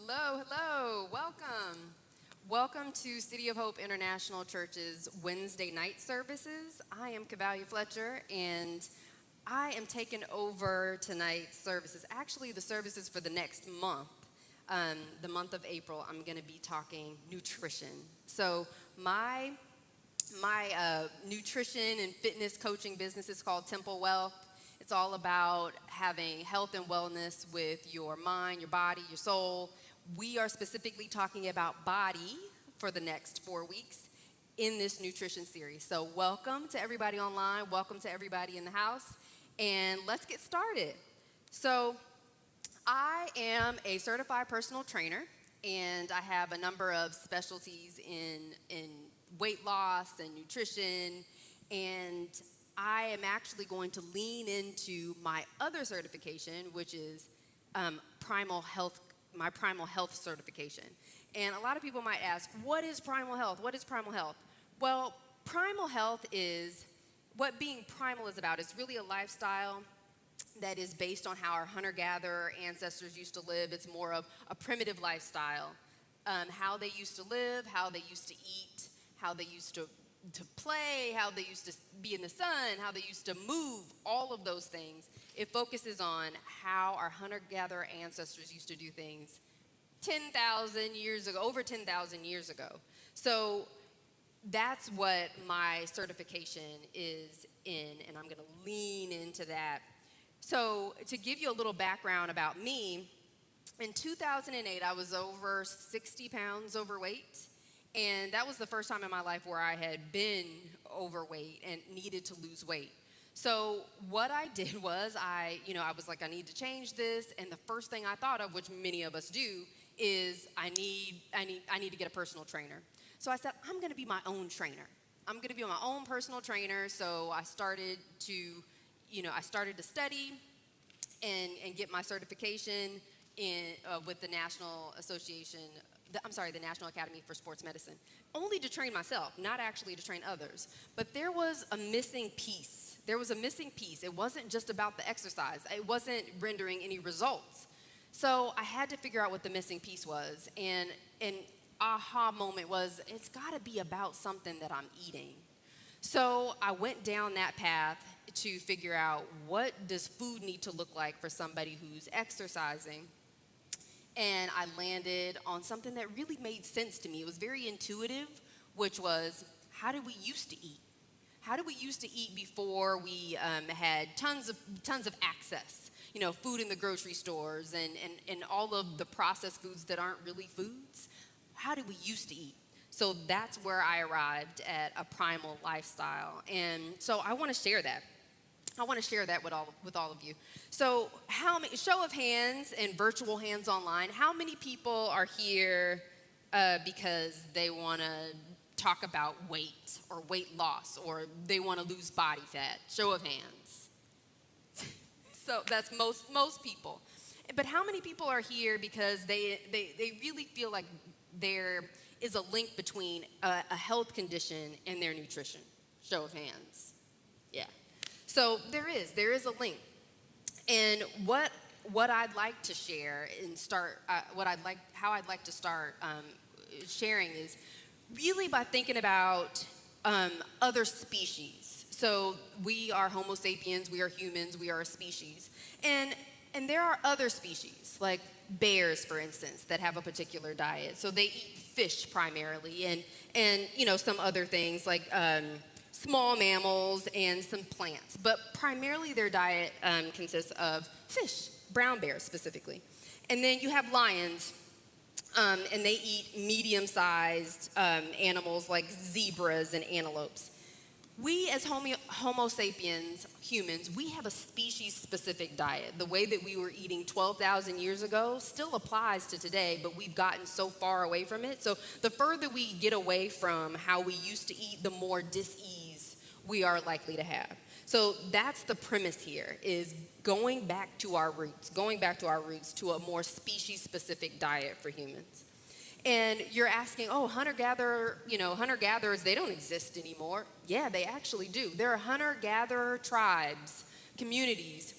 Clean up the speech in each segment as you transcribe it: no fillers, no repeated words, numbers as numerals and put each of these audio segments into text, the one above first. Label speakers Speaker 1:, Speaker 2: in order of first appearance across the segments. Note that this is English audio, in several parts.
Speaker 1: Hello, welcome. Welcome to City of Hope International Church's Wednesday night services. I am Kavalya Fletcher, and I am taking over tonight's services. Actually, the services for the next month, the month of April, I'm going to be talking nutrition. So my nutrition and fitness coaching business is called Temple Wellth. It's all about having health and wellness with your mind, your body, your soul. We are specifically talking about body for the next 4 weeks in this nutrition series. So welcome to everybody online. Welcome to everybody in the house. And let's get started. So I am a certified personal trainer, and I have a number of specialties in weight loss and nutrition, and I am actually going to lean into my other certification, which is primal health, my primal health certification. And a lot of people might ask, what is primal health? What is primal health? Well, primal health is what being primal is about. It's really a lifestyle that is based on how our hunter-gatherer ancestors used to live. It's more of a primitive lifestyle, how they used to live, how they used to eat, how they used to play, how they used to be in the sun, how they used to move, all of those things. It focuses on how our hunter-gatherer ancestors used to do things 10,000 years ago, over 10,000 years ago. So that's what my certification is in, and I'm going to lean into that. So to give you a little background about me, in 2008, I was over 60 pounds overweight. And that was the first time in my life where I had been overweight and needed to lose weight. So what I did was I was like, I need to change this. And the first thing I thought of, which many of us do, is I need to get a personal trainer. So I said, I'm going to be my own trainer. I'm going to be my own personal trainer. So I started to study and get my certification with the National Academy for Sports Medicine, only to train myself, not actually to train others. But there was a missing piece. It wasn't just about the exercise. It wasn't rendering any results. So I had to figure out what the missing piece was. And an aha moment was, it's got to be about something that I'm eating. So I went down that path to figure out, what does food need to look like for somebody who's exercising? And I landed on something that really made sense to me. It was very intuitive, which was, how did we used to eat? How did we used to eat before we had tons of access? Food in the grocery stores and all of the processed foods that aren't really foods. How did we used to eat? So that's where I arrived at a primal lifestyle. And so I want to share that. with all of you. So show of hands and virtual hands online, how many people are here because they want to talk about weight or weight loss, or they want to lose body fat? Show of hands. So that's most people. But how many people are here because they really feel like there is a link between a health condition and their nutrition? Show of hands. Yeah. So there is a link. And what I'd like to share and start, how I'd like to start sharing is really by thinking about other species. So we are Homo sapiens, we are humans, we are a species. And there are other species, like bears, for instance, that have a particular diet. So they eat fish primarily, and some other things like small mammals and some plants. But primarily their diet consists of fish, brown bears specifically. And then you have lions, and they eat medium-sized animals like zebras and antelopes. We as Homo sapiens, humans, we have a species-specific diet. The way that we were eating 12,000 years ago still applies to today, but we've gotten so far away from it. So the further we get away from how we used to eat, the more dis-ease we are likely to have. So that's the premise here, is going back to our roots to a more species-specific diet for humans. And you're asking, hunter-gatherers, they don't exist anymore. Yeah, they actually do. There are hunter-gatherer tribes, communities,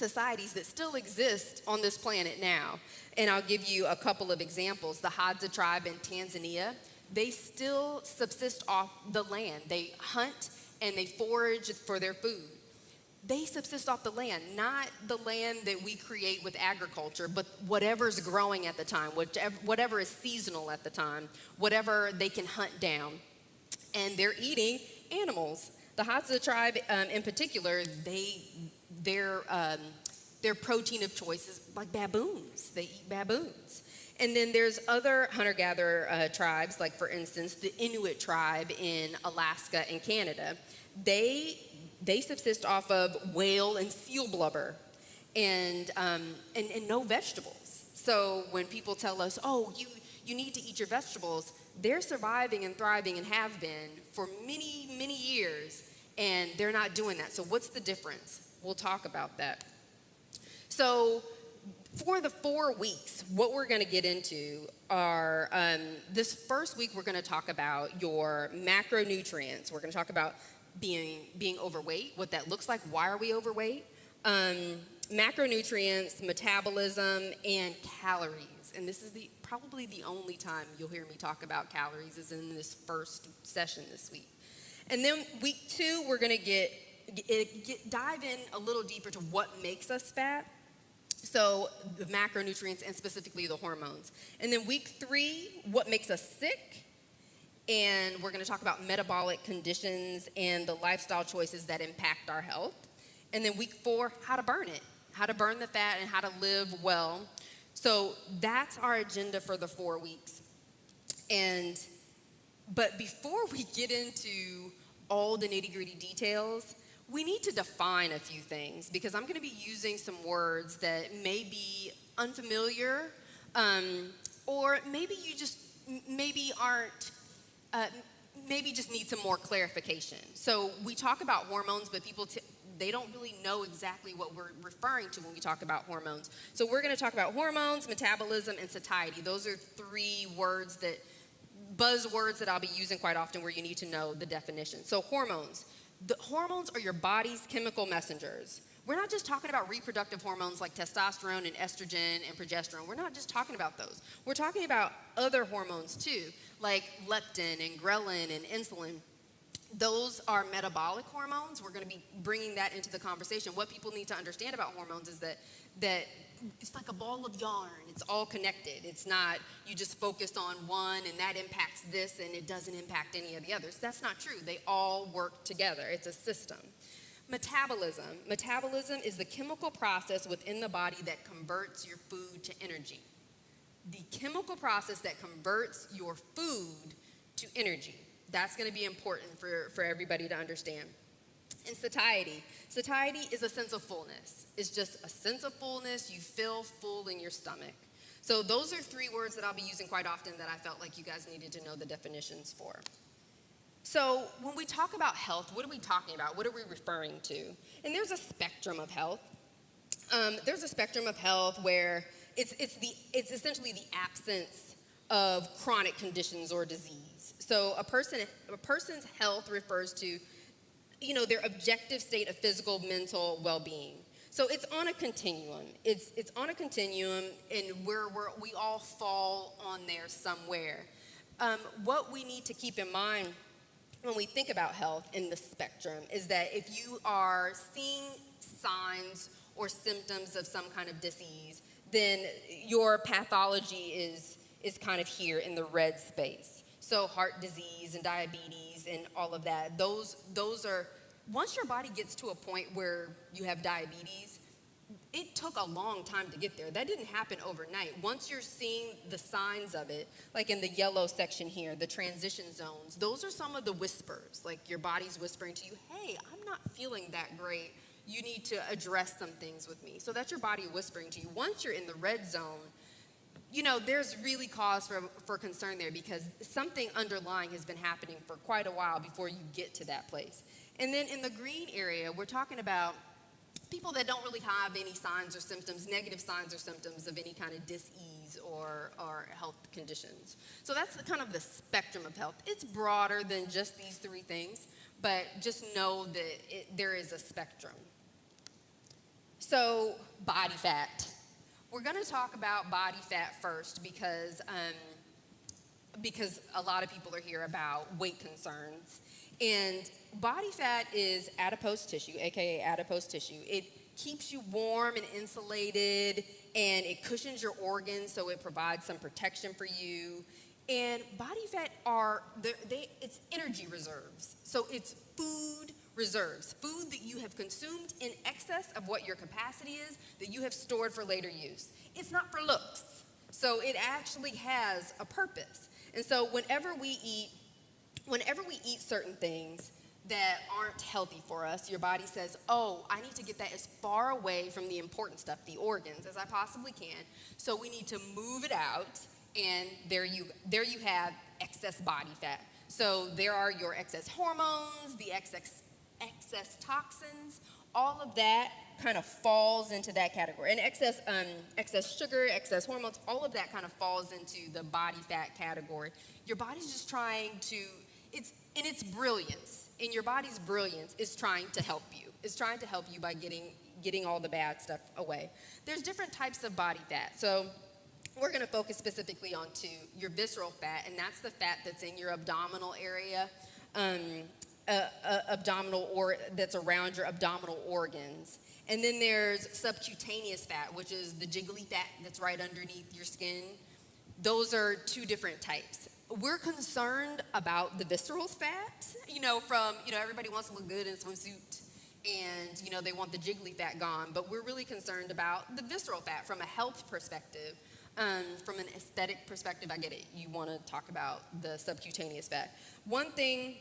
Speaker 1: societies that still exist on this planet now. And I'll give you a couple of examples. The Hadza tribe in Tanzania, they still subsist off the land. They hunt and they forage for their food. They subsist off the land, not the land that we create with agriculture, but whatever's growing at the time, whatever is seasonal at the time, whatever they can hunt down. And they're eating animals. The Hadza tribe in particular, their protein of choice is like baboons. They eat baboons. And then there's other hunter-gatherer tribes, like for instance, the Inuit tribe in Alaska and Canada. They subsist off of whale and seal blubber and no vegetables. So when people tell us, oh, you need to eat your vegetables, they're surviving and thriving and have been for many, many years, and they're not doing that. So what's the difference? We'll talk about that. So for the 4 weeks, what we're going to get into are, this first week we're going to talk about your macronutrients. We're going to talk about being overweight, what that looks like, why are we overweight, macronutrients, metabolism, and calories. And this is probably the only time you'll hear me talk about calories is in this first session this week. And then week 2, we're going to dive in a little deeper to what makes us fat. So the macronutrients and specifically the hormones. And then week 3, what makes us sick. And we're going to talk about metabolic conditions and the lifestyle choices that impact our health. And then week 4, how to burn it, how to burn the fat and how to live well. So that's our agenda for the 4 weeks. But before we get into all the nitty-gritty details, we need to define a few things because I'm going to be using some words that may be unfamiliar, or maybe you just aren't. Maybe just need some more clarification. So we talk about hormones, but people they don't really know exactly what we're referring to when we talk about hormones. So we're going to talk about hormones, metabolism, and satiety. Those are 3 buzzwords that I'll be using quite often where you need to know the definition. So hormones. The hormones are your body's chemical messengers. We're not just talking about reproductive hormones like testosterone and estrogen and progesterone. We're not just talking about those. We're talking about other hormones too, like leptin and ghrelin and insulin. Those are metabolic hormones. We're going to be bringing that into the conversation. What people need to understand about hormones is that it's like a ball of yarn. It's all connected. It's not you just focus on one and that impacts this and it doesn't impact any of the others. That's not true. They all work together. It's a system. Metabolism. Metabolism is the chemical process within the body that converts your food to energy. The chemical process that converts your food to energy. That's going to be important for everybody to understand. And satiety. Satiety is a sense of fullness. It's just a sense of fullness. You feel full in your stomach. So those are 3 words that I'll be using quite often that I felt like you guys needed to know the definitions for. So when we talk about health, what are we talking about? What are we referring to? And there's a spectrum of health. There's a spectrum of health where it's essentially the absence of chronic conditions or disease. So a person's health refers to, their objective state of physical, mental well-being. So it's on a continuum. It's on a continuum, and we all fall on there somewhere. What we need to keep in mind when we think about health in the spectrum is that if you are seeing signs or symptoms of some kind of disease, then your pathology is kind of here in the red space. So heart disease and diabetes and all of that, those are, once your body gets to a point where you have diabetes, it took a long time to get there. That didn't happen overnight. Once you're seeing the signs of it, like in the yellow section here, the transition zones, those are some of the whispers, like your body's whispering to you, hey, I'm not feeling that great. You need to address some things with me. So that's your body whispering to you. Once you're in the red zone, there's really cause for concern there because something underlying has been happening for quite a while before you get to that place. And then in the green area, we're talking about people that don't really have any signs or symptoms, negative signs or symptoms of any kind of dis-ease or health conditions. So that's kind of the spectrum of health. It's broader than just these 3 things, but just know that there is a spectrum. So, body fat. We're going to talk about body fat first because a lot of people are here about weight concerns. And body fat is adipose tissue, aka adipose tissue. It keeps you warm and insulated, and it cushions your organs, so it provides some protection for you. And body fat it's energy reserves. So it's food reserves, food that you have consumed in excess of what your capacity is, that you have stored for later use. It's not for looks. So it actually has a purpose. And so whenever we eat certain things that aren't healthy for us, your body says, oh, I need to get that as far away from the important stuff, the organs, as I possibly can. So we need to move it out, and there you have excess body fat. So there are your excess hormones, the excess toxins, all of that kind of falls into that category. And excess sugar, excess hormones, all of that kind of falls into the body fat category. Your body's just trying to, its brilliance, in your body's brilliance, is trying to help you. It's trying to help you by getting all the bad stuff away. There's different types of body fat. So we're going to focus specifically on your visceral fat, and that's the fat that's in your abdominal area, or that's around your abdominal organs. And then there's subcutaneous fat, which is the jiggly fat that's right underneath your skin. Those are two different types. We're concerned about the visceral fat, everybody wants to look good in a swimsuit, and, they want the jiggly fat gone, but we're really concerned about the visceral fat from a health perspective. From an aesthetic perspective, I get it. You want to talk about the subcutaneous fat. One thing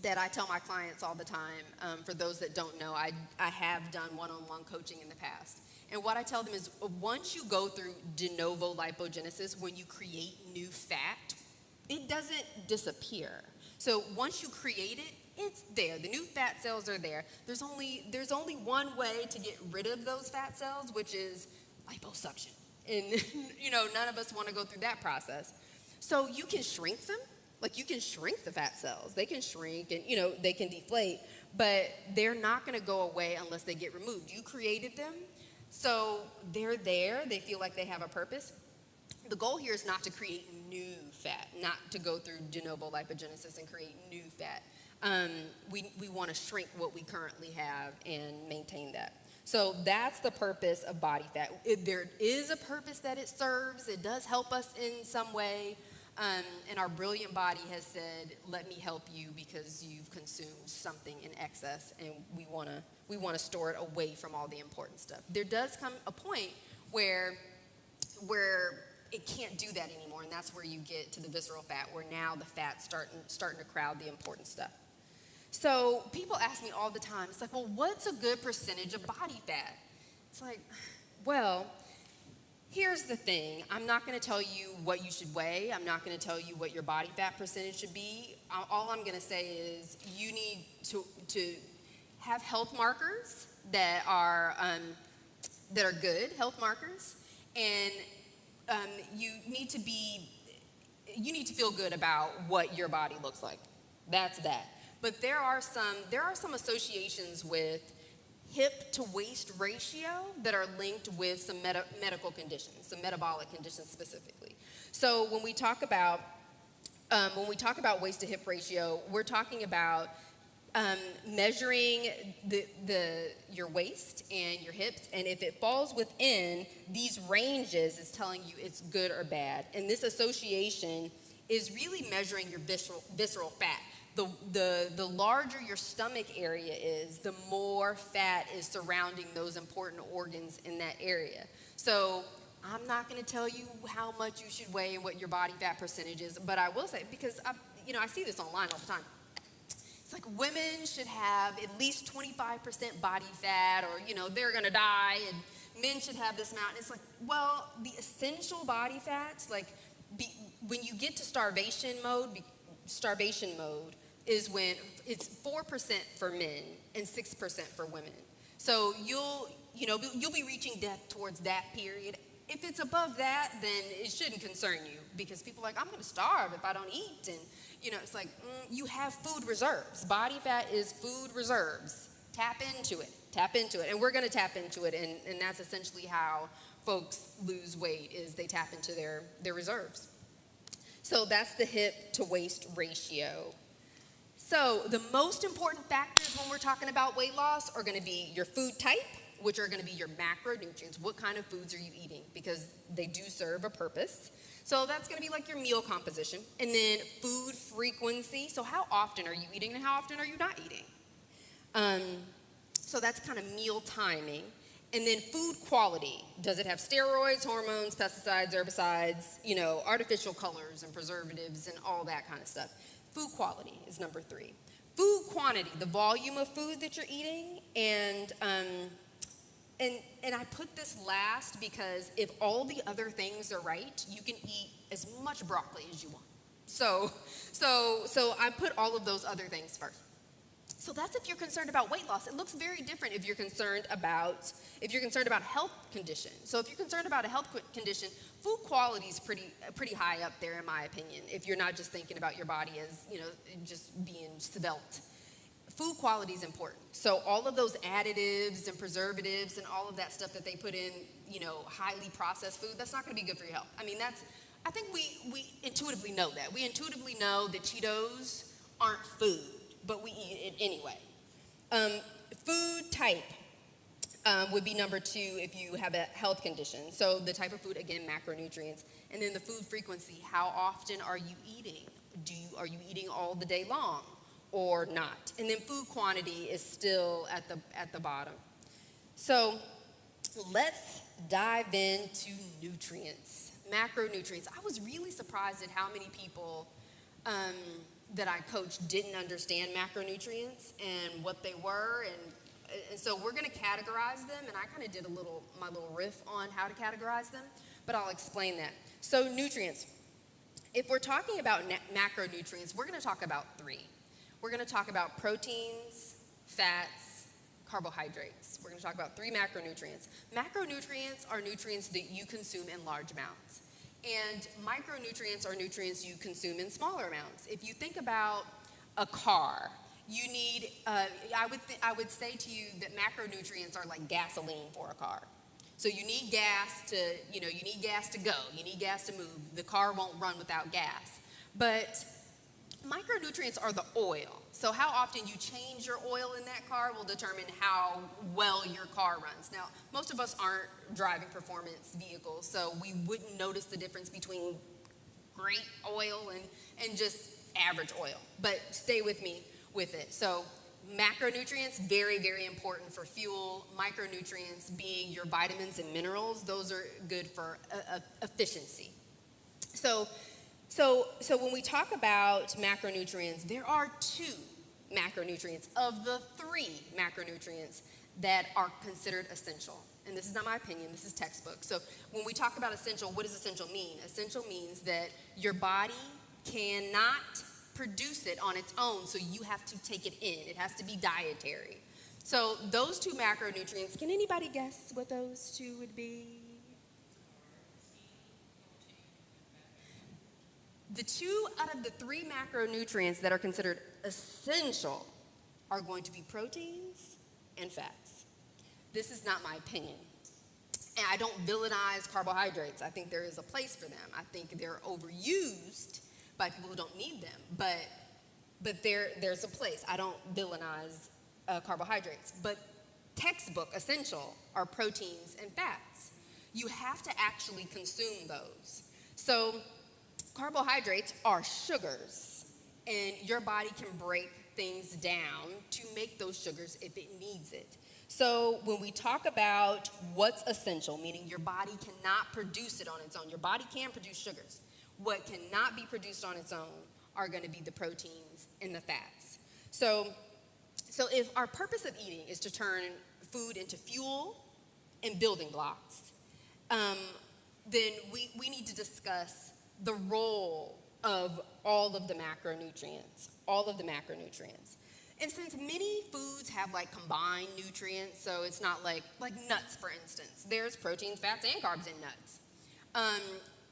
Speaker 1: that I tell my clients all the time, for those that don't know, I have done one-on-one coaching in the past. And what I tell them is once you go through de novo lipogenesis, when you create new fat, it doesn't disappear. So once you create it, it's there. The new fat cells are there. There's only one way to get rid of those fat cells, which is liposuction. And, none of us want to go through that process. So you can shrink them. Like, you can shrink the fat cells. They can shrink and, they can deflate, but they're not going to go away unless they get removed. You created them, so they're there. They feel like they have a purpose. The goal here is not to create new fat, not to go through de novo lipogenesis and create new fat. We want to shrink what we currently have and maintain that. So that's the purpose of body fat. There is a purpose that it serves. It does help us in some way. And our brilliant body has said, let me help you because you've consumed something in excess, and we want to store it away from all the important stuff. There does come a point where it can't do that anymore, and that's where you get to the visceral fat, where now the fat's starting to crowd the important stuff. So people ask me all the time, it's like, well, what's a good percentage of body fat? It's like, well, here's the thing. I'm not going to tell you what you should weigh. I'm not going to tell you what your body fat percentage should be. All I'm going to say is you need to have health markers that are good health markers, and you need to feel good about what your body looks like. That's that. But there are some associations with hip to waist ratio that are linked with some medical conditions, some metabolic conditions specifically. So when we talk about waist to hip ratio, we're talking about measuring your waist and your hips, and if it falls within these ranges, it's telling you it's good or bad. And this association is really measuring your visceral fat. The larger your stomach area is, the more fat is surrounding those important organs in that area. So I'm not going to tell you how much you should weigh and what your body fat percentage is, but I will say, because I see this online all the time. It's like women should have at least 25% body fat, or they're going to die, and men should have this amount. And it's like, well, the essential body fats, when you get to starvation mode is when it's 4% for men and 6% for women. So you'll be reaching death towards that period. If it's above that, then it shouldn't concern you, because people are like, I'm going to starve if I don't eat. And, it's like, you have food reserves. Body fat is food reserves. Tap into it. Tap into it. And we're going to tap into it, and that's essentially how folks lose weight, is they tap into their reserves. So that's the hip to waist ratio. So the most important factors when we're talking about weight loss are going to be your food type, which are going to be your macronutrients. What kind of foods are you eating? Because they do serve a purpose. So that's going to be like your meal composition. And then food frequency. So how often are you eating and how often are you not eating? So that's kind of meal timing. And then food quality. Does it have steroids, hormones, pesticides, herbicides, artificial colors and preservatives and all that kind of stuff? Food quality is number 3. Food quantity, the volume of food that you're eating. And I put this last because if all the other things are right, you can eat as much broccoli as you want. So I put all of those other things first. So that's if you're concerned about weight loss. It looks very different if you're concerned about health condition. So if you're concerned about a health condition, food quality is pretty high up there in my opinion. If you're not just thinking about your body as just being svelte, food quality is important. So all of those additives and preservatives and all of that stuff that they put in, highly processed food, that's not going to be good for your health. I mean, I think we intuitively know that. We intuitively know that Cheetos aren't food, but we eat it anyway. Food type would be number 2 if you have a health condition. So the type of food, again, macronutrients. And then the food frequency, how often are you eating? Are you eating all the day long or not? And then food quantity is still at the bottom. So let's dive into nutrients, macronutrients. I was really surprised at how many people that I coached didn't understand macronutrients and what they were, and so we're going to categorize them, and I kind of did my little riff on how to categorize them, but I'll explain that. So nutrients, if we're talking about macronutrients, we're going to talk about 3. We're going to talk about proteins, fats, carbohydrates. We're going to talk about 3 macronutrients. Macronutrients are nutrients that you consume in large amounts. And micronutrients are nutrients you consume in smaller amounts. If you think about a car, you need, I would say to you that macronutrients are like gasoline for a car. So you need gas to, you need gas to go. You need gas to move. The car won't run without gas. But micronutrients are the oil. So how often you change your oil in that car will determine how well your car runs. Now, most of us aren't driving performance vehicles, so we wouldn't notice the difference between great oil and just average oil. But stay with me with it. So macronutrients, very, very important for fuel. Micronutrients being your vitamins and minerals, those are good for efficiency. So when we talk about macronutrients, there are 2 macronutrients of the 3 macronutrients that are considered essential. And this is not my opinion, this is textbook. So when we talk about essential, what does essential mean? Essential means that your body cannot produce it on its own, so you have to take it in. It has to be dietary. So those 2 macronutrients, can anybody guess what those 2 would be? The 2 out of the 3 macronutrients that are considered essential are going to be proteins and fats. This is not my opinion. And I don't villainize carbohydrates. I think there is a place for them. I think they're overused by people who don't need them. But there's a place. I don't villainize carbohydrates. But textbook essential are proteins and fats. You have to actually consume those. So carbohydrates are sugars, and your body can break things down to make those sugars if it needs it. So when we talk about what's essential, meaning your body cannot produce it on its own. Your body can produce sugars. What cannot be produced on its own are going to be the proteins and the fats. So if our purpose of eating is to turn food into fuel and building blocks, then we need to discuss the role of all of the macronutrients. And since many foods have like combined nutrients, so it's not like nuts, for instance. There's protein, fats, and carbs in nuts.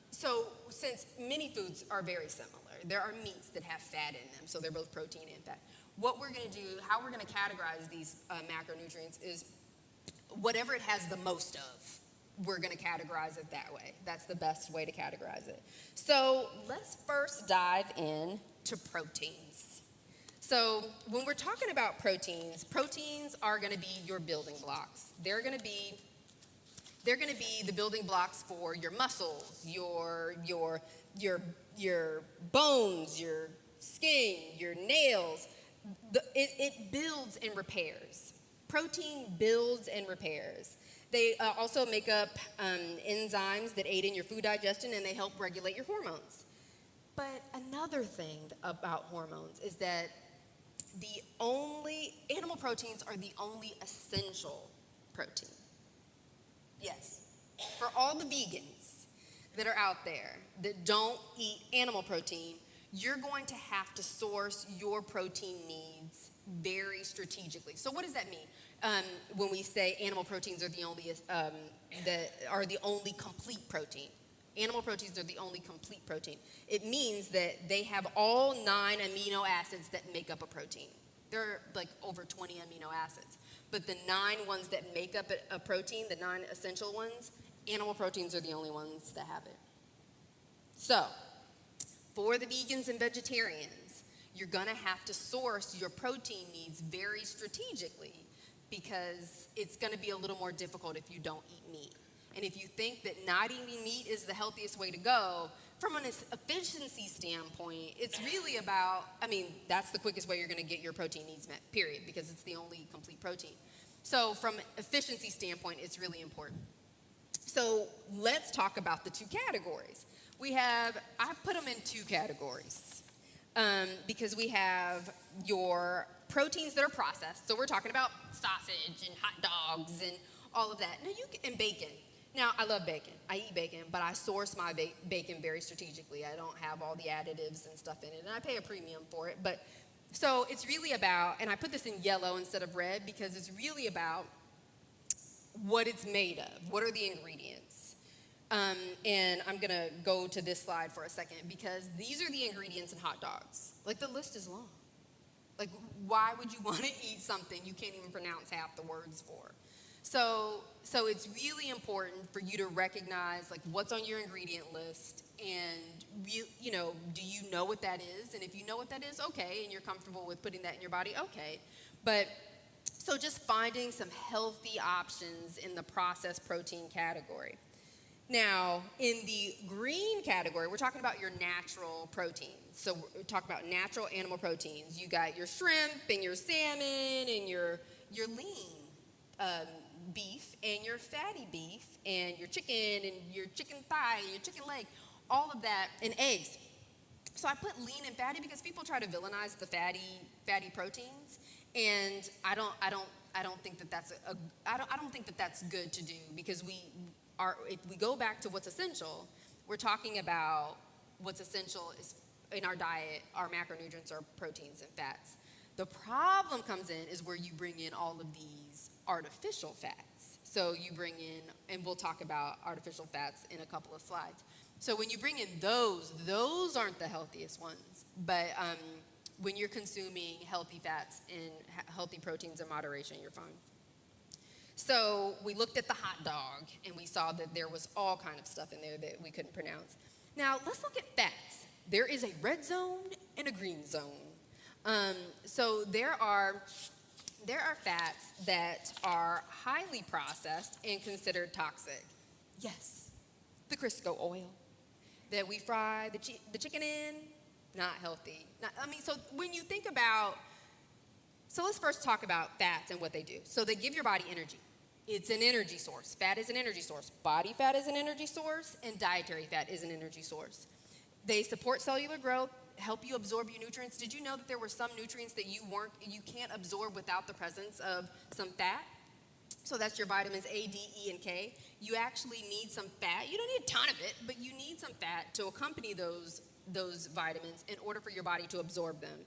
Speaker 1: So since many foods are very similar, there are meats that have fat in them, so they're both protein and fat. what we're going to do, how we're going to categorize these macronutrients is whatever it has the most of, we're going to categorize it that way. That's the best way to categorize it. So let's first dive in to proteins. So when we're talking about proteins, proteins are going to be your building blocks. They're going to be the building blocks for your muscles, your bones, your skin, your nails. It builds and repairs. Protein builds and repairs. They also make up enzymes that aid in your food digestion, and they help regulate your hormones. But another thing about hormones is that animal proteins are the only essential protein. Yes, for all the vegans that are out there that don't eat animal protein, you're going to have to source your protein needs very strategically. So what does that mean? When we say animal proteins are the only complete protein. Animal proteins are the only complete protein. It means that they have all 9 amino acids that make up a protein. There are like over 20 amino acids. But the 9 ones that make up a protein, the 9 essential ones, animal proteins are the only ones that have it. So, for the vegans and vegetarians, you're going to have to source your protein needs very strategically because it's going to be a little more difficult if you don't eat meat. And if you think that not eating meat is the healthiest way to go, from an efficiency standpoint, it's really about, that's the quickest way you're going to get your protein needs met, period, because it's the only complete protein. So from an efficiency standpoint, it's really important. So let's talk about the 2 categories. I put them in 2 categories because we have your proteins that are processed. So we're talking about sausage and hot dogs and all of that. And bacon. Now, I love bacon. I eat bacon, but I source my bacon very strategically. I don't have all the additives and stuff in it, and I pay a premium for it. But so it's really about, and I put this in yellow instead of red because it's really about what it's made of. What are the ingredients? And I'm going to go to this slide for a second because these are the ingredients in hot dogs. Like, the list is long. Like, why would you want to eat something you can't even pronounce half the words for? So it's really important for you to recognize like what's on your ingredient list and do you know what that is? And if you know what that is, okay, and you're comfortable with putting that in your body, okay. But so just finding some healthy options in the processed protein category. Now, in the green category, we're talking about your natural proteins. So we're talking about natural animal proteins. You got your shrimp and your salmon and your lean beef and your fatty beef and your chicken and your chicken thigh and your chicken leg, all of that, and eggs. So I put lean and fatty because people try to villainize the fatty proteins, and I don't think that that's good to do because if we go back to what's essential, we're talking about what's essential is in our diet. Our macronutrients are proteins and fats. The problem comes in is where you bring in all of these artificial fats. So you bring in, and we'll talk about artificial fats in a couple of slides. So when you bring in those aren't the healthiest ones. But when you're consuming healthy fats and healthy proteins in moderation, you're fine. So we looked at the hot dog, and we saw that there was all kind of stuff in there that we couldn't pronounce. Now let's look at fats. There is a red zone and a green zone. So there are fats that are highly processed and considered toxic. Yes, the Crisco oil that we fry the chicken in, not healthy. So when you think about, so let's first talk about fats and what they do. So they give your body energy. It's an energy source. Fat is an energy source. Body fat is an energy source, and dietary fat is an energy source. They support cellular growth, help you absorb your nutrients. Did you know that there were some nutrients that you can't absorb without the presence of some fat? So that's your vitamins A, D, E, and K. You actually need some fat. You don't need a ton of it, but you need some fat to accompany those vitamins in order for your body to absorb them.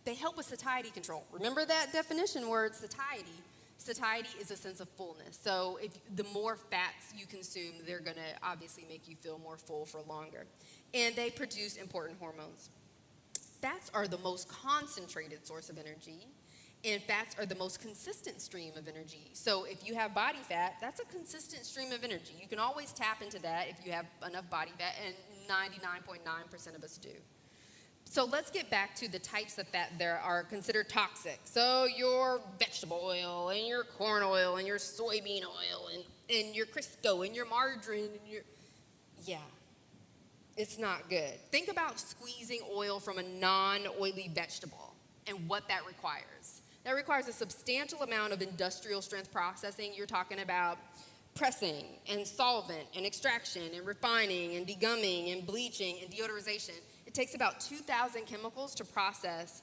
Speaker 1: They help with satiety control. Remember that definition word, satiety. Satiety is a sense of fullness. So the more fats you consume, they're going to obviously make you feel more full for longer. And they produce important hormones. Fats are the most concentrated source of energy, and fats are the most consistent stream of energy. So if you have body fat, that's a consistent stream of energy. You can always tap into that if you have enough body fat, and 99.9% of us do. So let's get back to the types of fat that are considered toxic. So your vegetable oil, and your corn oil, and your soybean oil, and your Crisco, and your margarine, and your, yeah, it's not good. Think about squeezing oil from a non-oily vegetable and what that requires. That requires a substantial amount of industrial strength processing. You're talking about pressing and solvent and extraction and refining and degumming and bleaching and deodorization. It takes about 2,000 chemicals to process,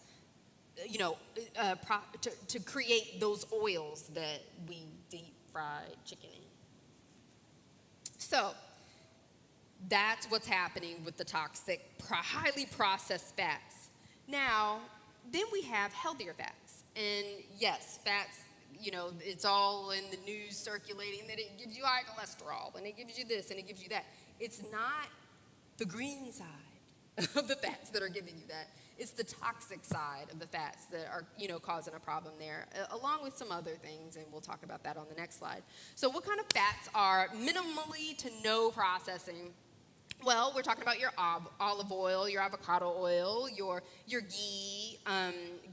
Speaker 1: to create those oils that we deep fry chicken in. So that's what's happening with the toxic, highly processed fats. Now, then we have healthier fats. And yes, fats, it's all in the news circulating that it gives you high cholesterol, and it gives you this, and it gives you that. It's not the green side of the fats that are giving you that. It's the toxic side of the fats that are, causing a problem there, along with some other things, and we'll talk about that on the next slide. So what kind of fats are minimally to no processing? Well, we're talking about your olive oil, your avocado oil, your ghee.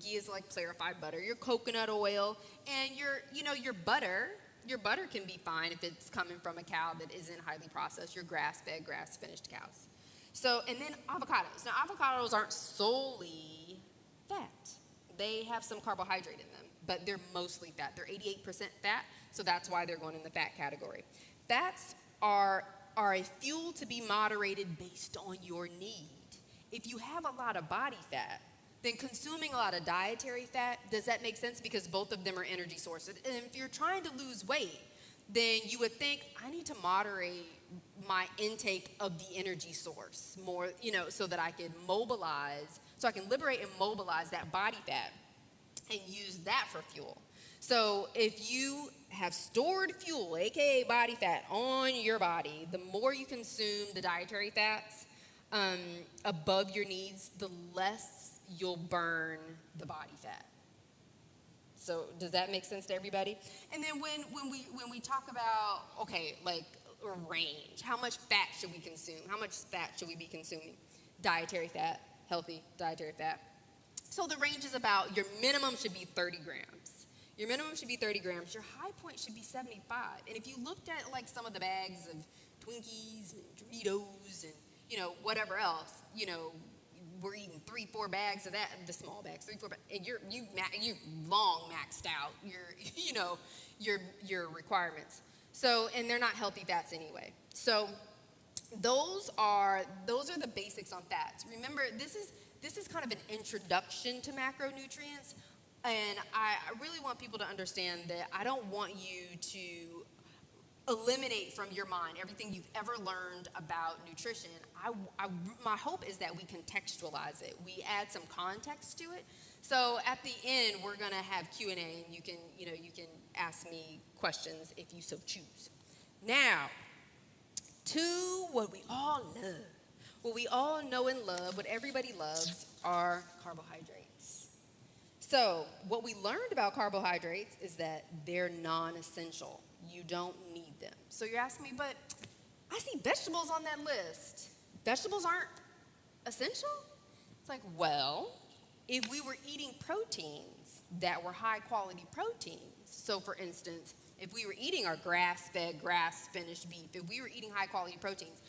Speaker 1: Ghee is like clarified butter. Your coconut oil, and your butter. Your butter can be fine if it's coming from a cow that isn't highly processed. Your grass-fed, grass-finished cows. So, and then avocados. Now, avocados aren't solely fat. They have some carbohydrate in them, but they're mostly fat. They're 88% fat, so that's why they're going in the fat category. Fats are a fuel to be moderated based on your need. If you have a lot of body fat, then consuming a lot of dietary fat, does that make sense? Because both of them are energy sources. And if you're trying to lose weight, then you would think, I need to moderate my intake of the energy source more, so that I can liberate and mobilize that body fat and use that for fuel. So if you have stored fuel, aka body fat, on your body, the more you consume the dietary fats above your needs, the less you'll burn the body fat. So does that make sense to everybody? And then when we talk about, like a range, how much fat should we consume? How much fat should we be consuming? Dietary fat, healthy dietary fat. So the range is about, your minimum should be 30 grams. Your minimum should be 30 grams. Your high point should be 75. And if you looked at like some of the bags of Twinkies and Doritos and, whatever else, we're eating 3-4 bags of that, the small bags, 3-4 bags, and you long maxed out your requirements. So, and they're not healthy fats anyway. So those are the basics on fats. Remember, this is kind of an introduction to macronutrients, and I really want people to understand that I don't want you to eliminate from your mind everything you've ever learned about nutrition. My hope is that we contextualize it. We add some context to it. So at the end, we're gonna have Q&A, and you can ask me questions if you so choose. Now, to what we all love. What we all know and love, what everybody loves, are carbohydrates. So what we learned about carbohydrates is that they're non-essential. You don't need them. So you're asking me, but I see vegetables on that list. Vegetables aren't essential? It's like, well, if we were eating proteins that were high quality proteins, so for instance, if we were eating our grass-fed, grass-finished beef, if we were eating high quality proteins,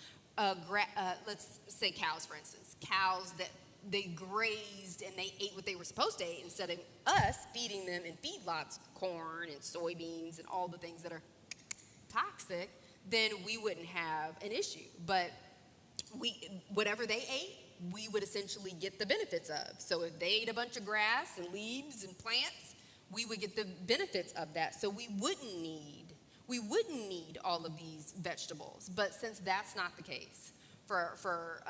Speaker 1: let's say cows, for instance, cows that they grazed and they ate what they were supposed to eat instead of us feeding them in feedlots, corn and soybeans and all the things that are toxic, then we wouldn't have an issue. But whatever they ate, we would essentially get the benefits of. So if they ate a bunch of grass and leaves and plants, we would get the benefits of that. So we wouldn't need all of these vegetables. But since that's not the case for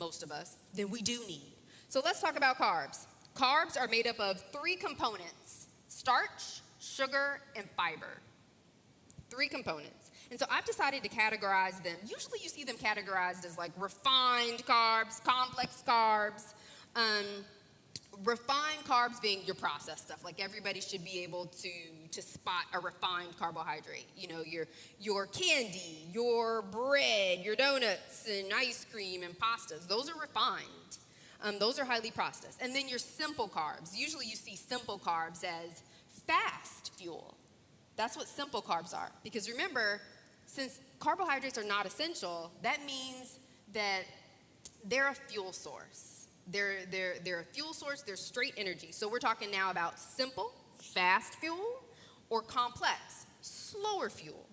Speaker 1: most of us, then we do need. So let's talk about carbs. Carbs are made up of 3 components: starch, sugar, and fiber. 3 components. And so I've decided to categorize them. Usually you see them categorized as like refined carbs, complex carbs, Refined carbs being your processed stuff. Like everybody should be able to spot a refined carbohydrate. You know, your candy, your bread, your donuts and ice cream and pastas. Those are refined. Those are highly processed. And then your simple carbs. Usually you see simple carbs as fast fuel. That's what simple carbs are. Because remember, since carbohydrates are not essential, that means that they're a fuel source. They're a fuel source, they're straight energy. So we're talking now about simple, fast fuel, or complex, slower fuel.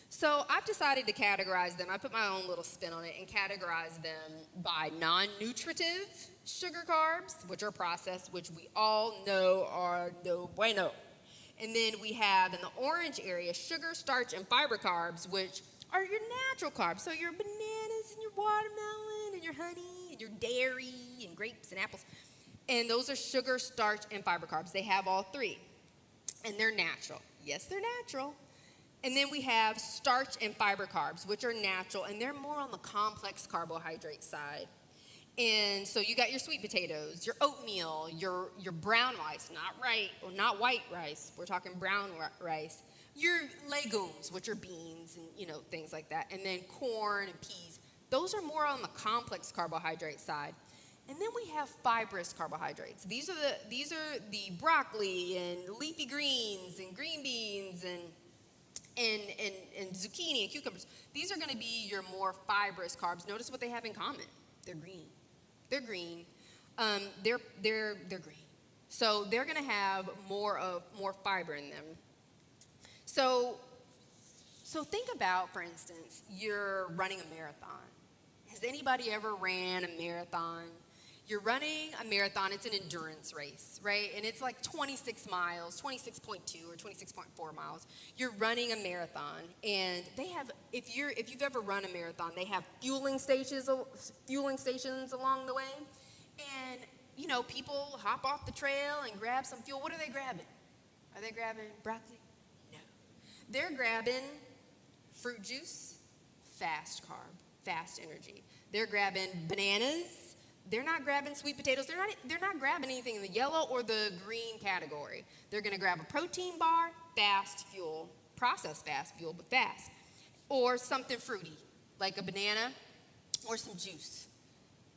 Speaker 1: So I've decided to categorize them. I put my own little spin on it and categorize them by non-nutritive sugar carbs, which are processed, which we all know are no bueno. And then we have in the orange area, sugar, starch, and fiber carbs, which are your natural carbs. So your bananas and your watermelon and your honey and your dairy and grapes and apples. And those are sugar, starch, and fiber carbs. They have all three. And they're natural. Yes, they're natural. And then we have starch and fiber carbs, which are natural, and they're more on the complex carbohydrate side. And so you got your sweet potatoes, your oatmeal, your brown rice, not white rice. We're talking brown rice. Your legumes, which are beans and, you know, things like that. And then corn and peas. Those are more on the complex carbohydrate side. And then we have fibrous carbohydrates. These are the broccoli and leafy greens and green beans and zucchini and cucumbers. These are going to be your more fibrous carbs. Notice what they have in common. They're green. They're green. They're green. So they're going to have more fiber in them. So think about, for instance, you're running a marathon. Has anybody ever ran a marathon? You're running a marathon. It's an endurance race, right? And it's like 26 miles, 26.2 or 26.4 miles. You're running a marathon, and they have, if you've ever run a marathon, they have fueling stations along the way. And, you know, people hop off the trail and grab some fuel. What are they grabbing? Are they grabbing broccoli? No. They're grabbing fruit juice, fast carb, fast energy. They're grabbing bananas. They're not grabbing sweet potatoes. They're not grabbing anything in the yellow or the green category. They're going to grab a protein bar, fast fuel, processed fast fuel, but fast. Or something fruity, like a banana or some juice.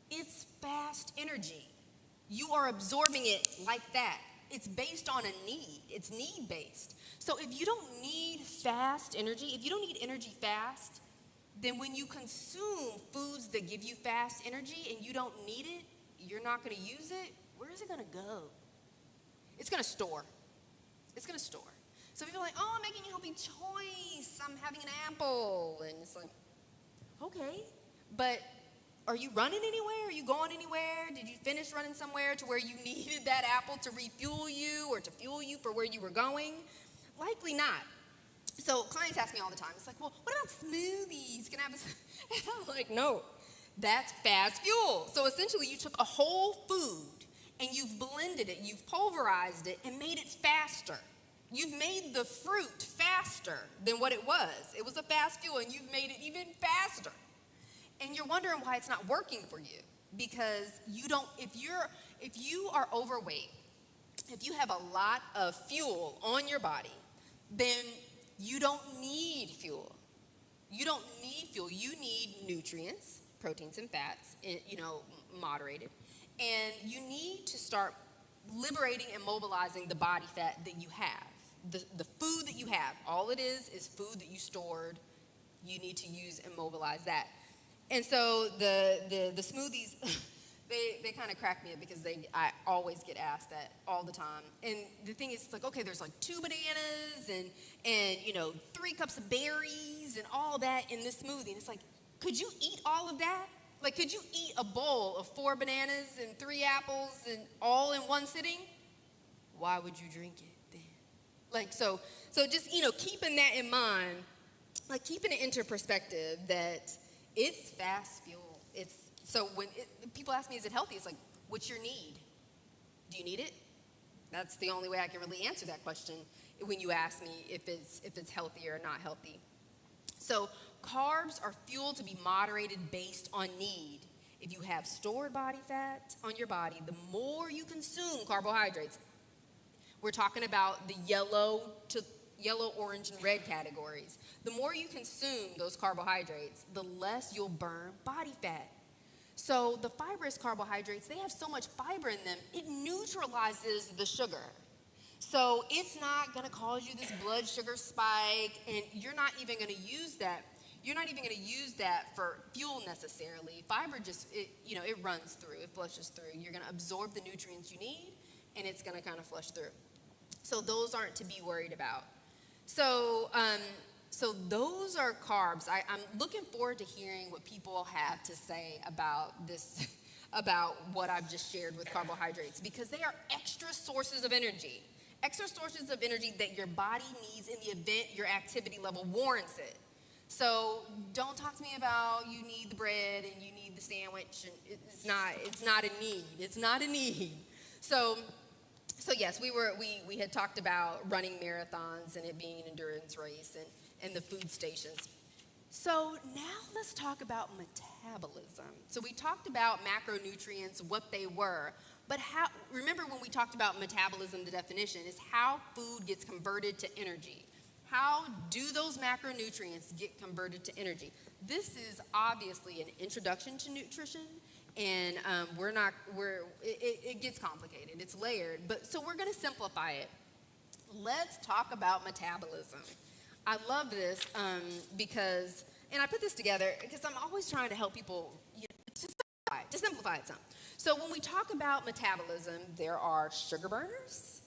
Speaker 1: It's fast energy. You are absorbing it like that. It's based on a need. It's need-based. So if you don't need fast energy, if you don't need energy fast, then when you consume foods that give you fast energy and you don't need it, you're not going to use it, where is it going to go? It's going to store. It's going to store. So people are like, oh, I'm making a healthy choice. I'm having an apple. And it's like, okay, but are you running anywhere? Are you going anywhere? Did you finish running somewhere to where you needed that apple to refuel you or to fuel you for where you were going? Likely not. So clients ask me all the time, it's like, well, what about smoothies? Can I have a... And I'm like, no, that's fast fuel. So essentially you took a whole food and you've blended it, you've pulverized it and made it faster. You've made the fruit faster than what it was. It was a fast fuel and you've made it even faster. And you're wondering why it's not working for you. Because you don't, if you are overweight, if you have a lot of fuel on your body, then you don't need fuel. You don't need fuel. You need nutrients, proteins and fats, moderated. And you need to start liberating and mobilizing the body fat that you have. The food that you have, all it is food that you stored. You need to use and mobilize that. And so the smoothies, they kind of crack me up because I always get asked that all the time. And the thing is, it's like, okay, there's like 2 bananas and 3 cups of berries and all that in this smoothie. And it's like, could you eat all of that? Like, could you eat a bowl of 4 bananas and 3 apples and all in one sitting? Why would you drink it then? Like, so just, keeping that in mind, like keeping it into perspective that it's fast fuel. So when people ask me, is it healthy? It's like, what's your need? Do you need it? That's the only way I can really answer that question when you ask me if it's healthy or not healthy. So carbs are fuel to be moderated based on need. If you have stored body fat on your body, the more you consume carbohydrates, we're talking about the yellow, orange, and red categories. The more you consume those carbohydrates, the less you'll burn body fat. So the fibrous carbohydrates, they have so much fiber in them, it neutralizes the sugar. So it's not going to cause you this blood sugar spike, and you're not even going to use that. You're not even going to use that for fuel necessarily. Fiber just, it runs through, it flushes through. You're going to absorb the nutrients you need, and it's going to kind of flush through. So those aren't to be worried about. So those are carbs. I'm looking forward to hearing what people have to say about this, about what I've just shared with carbohydrates, because they are extra sources of energy. Extra sources of energy that your body needs in the event your activity level warrants it. So don't talk to me about you need the bread and you need the sandwich, and it's not a need. It's not a need. So yes, we had talked about running marathons and it being an endurance race and the food stations. So now let's talk about metabolism. So we talked about macronutrients, what they were, but remember when we talked about metabolism, the definition is how food gets converted to energy. How do those macronutrients get converted to energy? This is obviously an introduction to nutrition, and it gets complicated. It's layered, so we're going to simplify it. Let's talk about metabolism. I love this because, and I put this together because I'm always trying to help people to simplify it some. So when we talk about metabolism, there are sugar burners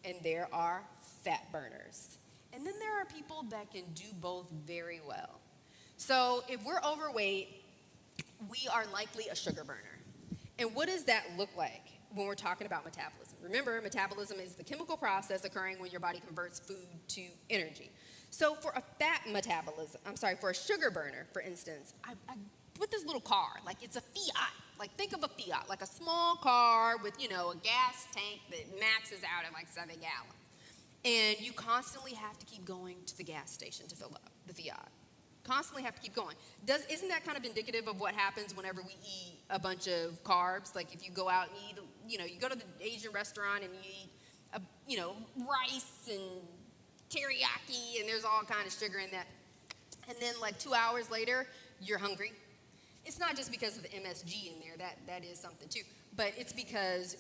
Speaker 1: and there are fat burners. And then there are people that can do both very well. So if we're overweight, we are likely a sugar burner. And what does that look like when we're talking about metabolism? Remember, metabolism is the chemical process occurring when your body converts food to energy. So for a sugar burner, for instance, I put this little car, like it's a Fiat. Like think of a Fiat, like a small car with, a gas tank that maxes out at like 7 gallons. And you constantly have to keep going to the gas station to fill up the Fiat. Constantly have to keep going. Isn't that kind of indicative of what happens whenever we eat a bunch of carbs? Like if you go out and eat, you go to the Asian restaurant and you eat, rice and teriyaki, and there's all kind of sugar in that. And then like 2 hours later, you're hungry. It's not just because of the MSG in there. That is something too. But it's because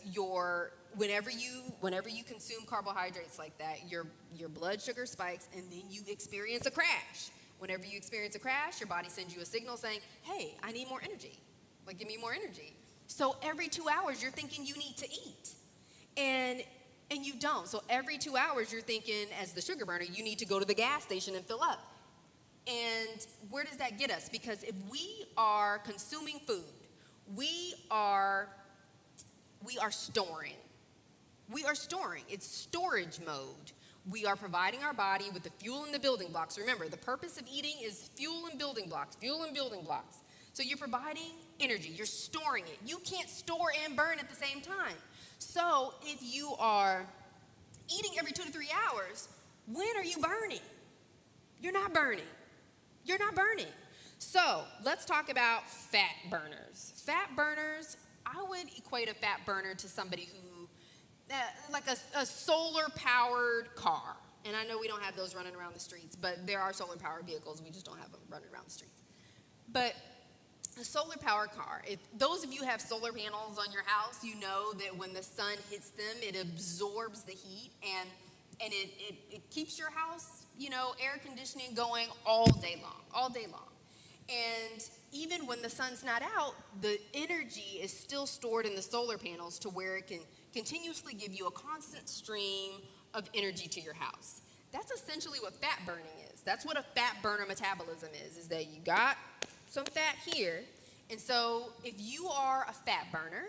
Speaker 1: whenever you consume carbohydrates like that, your blood sugar spikes, and then you experience a crash. Whenever you experience a crash, your body sends you a signal saying, hey, I need more energy. Like, give me more energy. So every 2 hours, you're thinking you need to eat. And you don't. So every 2 hours, you're thinking, as the sugar burner, you need to go to the gas station and fill up. And where does that get us? Because if we are consuming food, we are storing. We are storing. It's storage mode. We are providing our body with the fuel and the building blocks. Remember, the purpose of eating is fuel and building blocks, So you're providing energy. You're storing it. You can't store and burn at the same time. So if you are eating every 2 to 3 hours, when are you burning? You're not burning. So let's talk about fat burners. Fat burners, I would equate a fat burner to somebody who, like a solar-powered car. And I know we don't have those running around the streets, but there are solar-powered vehicles. We just don't have them running around the streets. But a solar-powered car, if those of you have solar panels on your house, you know that when the sun hits them, it absorbs the heat, and it keeps your house, air conditioning going all day long. And even when the sun's not out, the energy is still stored in the solar panels to where it can continuously give you a constant stream of energy to your house. That's essentially what fat burning is. That's what a fat burner metabolism is that you got some fat here. And so if you are a fat burner,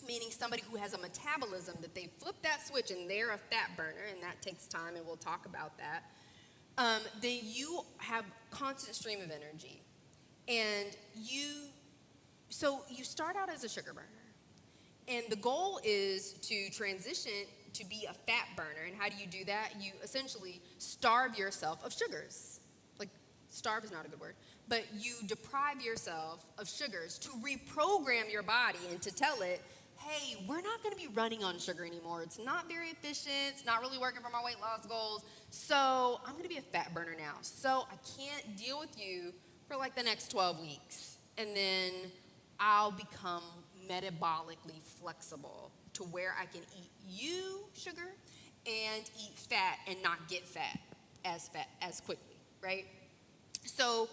Speaker 1: meaning somebody who has a metabolism that they flip that switch and they're a fat burner, and that takes time, and we'll talk about that, then you have constant stream of energy. And you start out as a sugar burner. And the goal is to transition to be a fat burner. And how do you do that? You essentially starve yourself of sugars. Like, starve is not a good word. but you deprive yourself of sugars to reprogram your body and to tell it, hey, we're not going to be running on sugar anymore. It's not very efficient. It's not really working for my weight loss goals. So I'm going to be a fat burner now. So I can't deal with you for like the next 12 weeks. And then I'll become metabolically flexible to where I can eat you, sugar, and eat fat and not get fat as quickly, right? So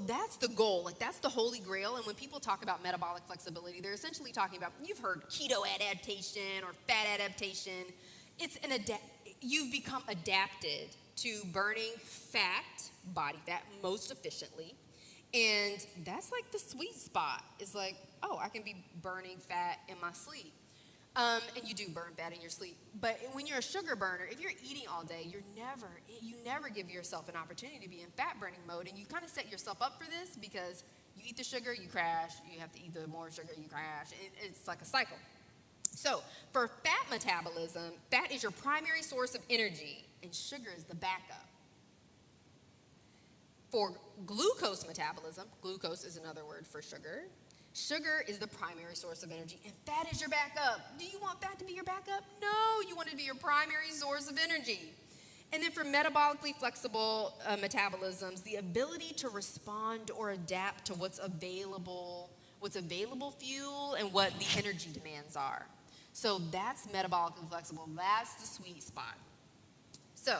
Speaker 1: that's the goal, like that's the holy grail. And when people talk about metabolic flexibility, they're essentially talking about, you've heard keto adaptation or fat adaptation. You've become adapted to burning fat, body fat, most efficiently. And that's like the sweet spot. It's like, oh, I can be burning fat in my sleep. And you do burn fat in your sleep. But when you're a sugar burner, if you're eating all day, you never give yourself an opportunity to be in fat burning mode. And you kind of set yourself up for this because you eat the sugar, you crash. You have to eat the more sugar, you crash. It's like a cycle. So for fat metabolism, fat is your primary source of energy, and sugar is the backup. For glucose metabolism, glucose is another word for sugar. Sugar is the primary source of energy, and fat is your backup. Do you want fat to be your backup? No, you want it to be your primary source of energy. And then for metabolically flexible metabolisms, the ability to respond or adapt to what's available fuel and what the energy demands are. So that's metabolically flexible. That's the sweet spot. So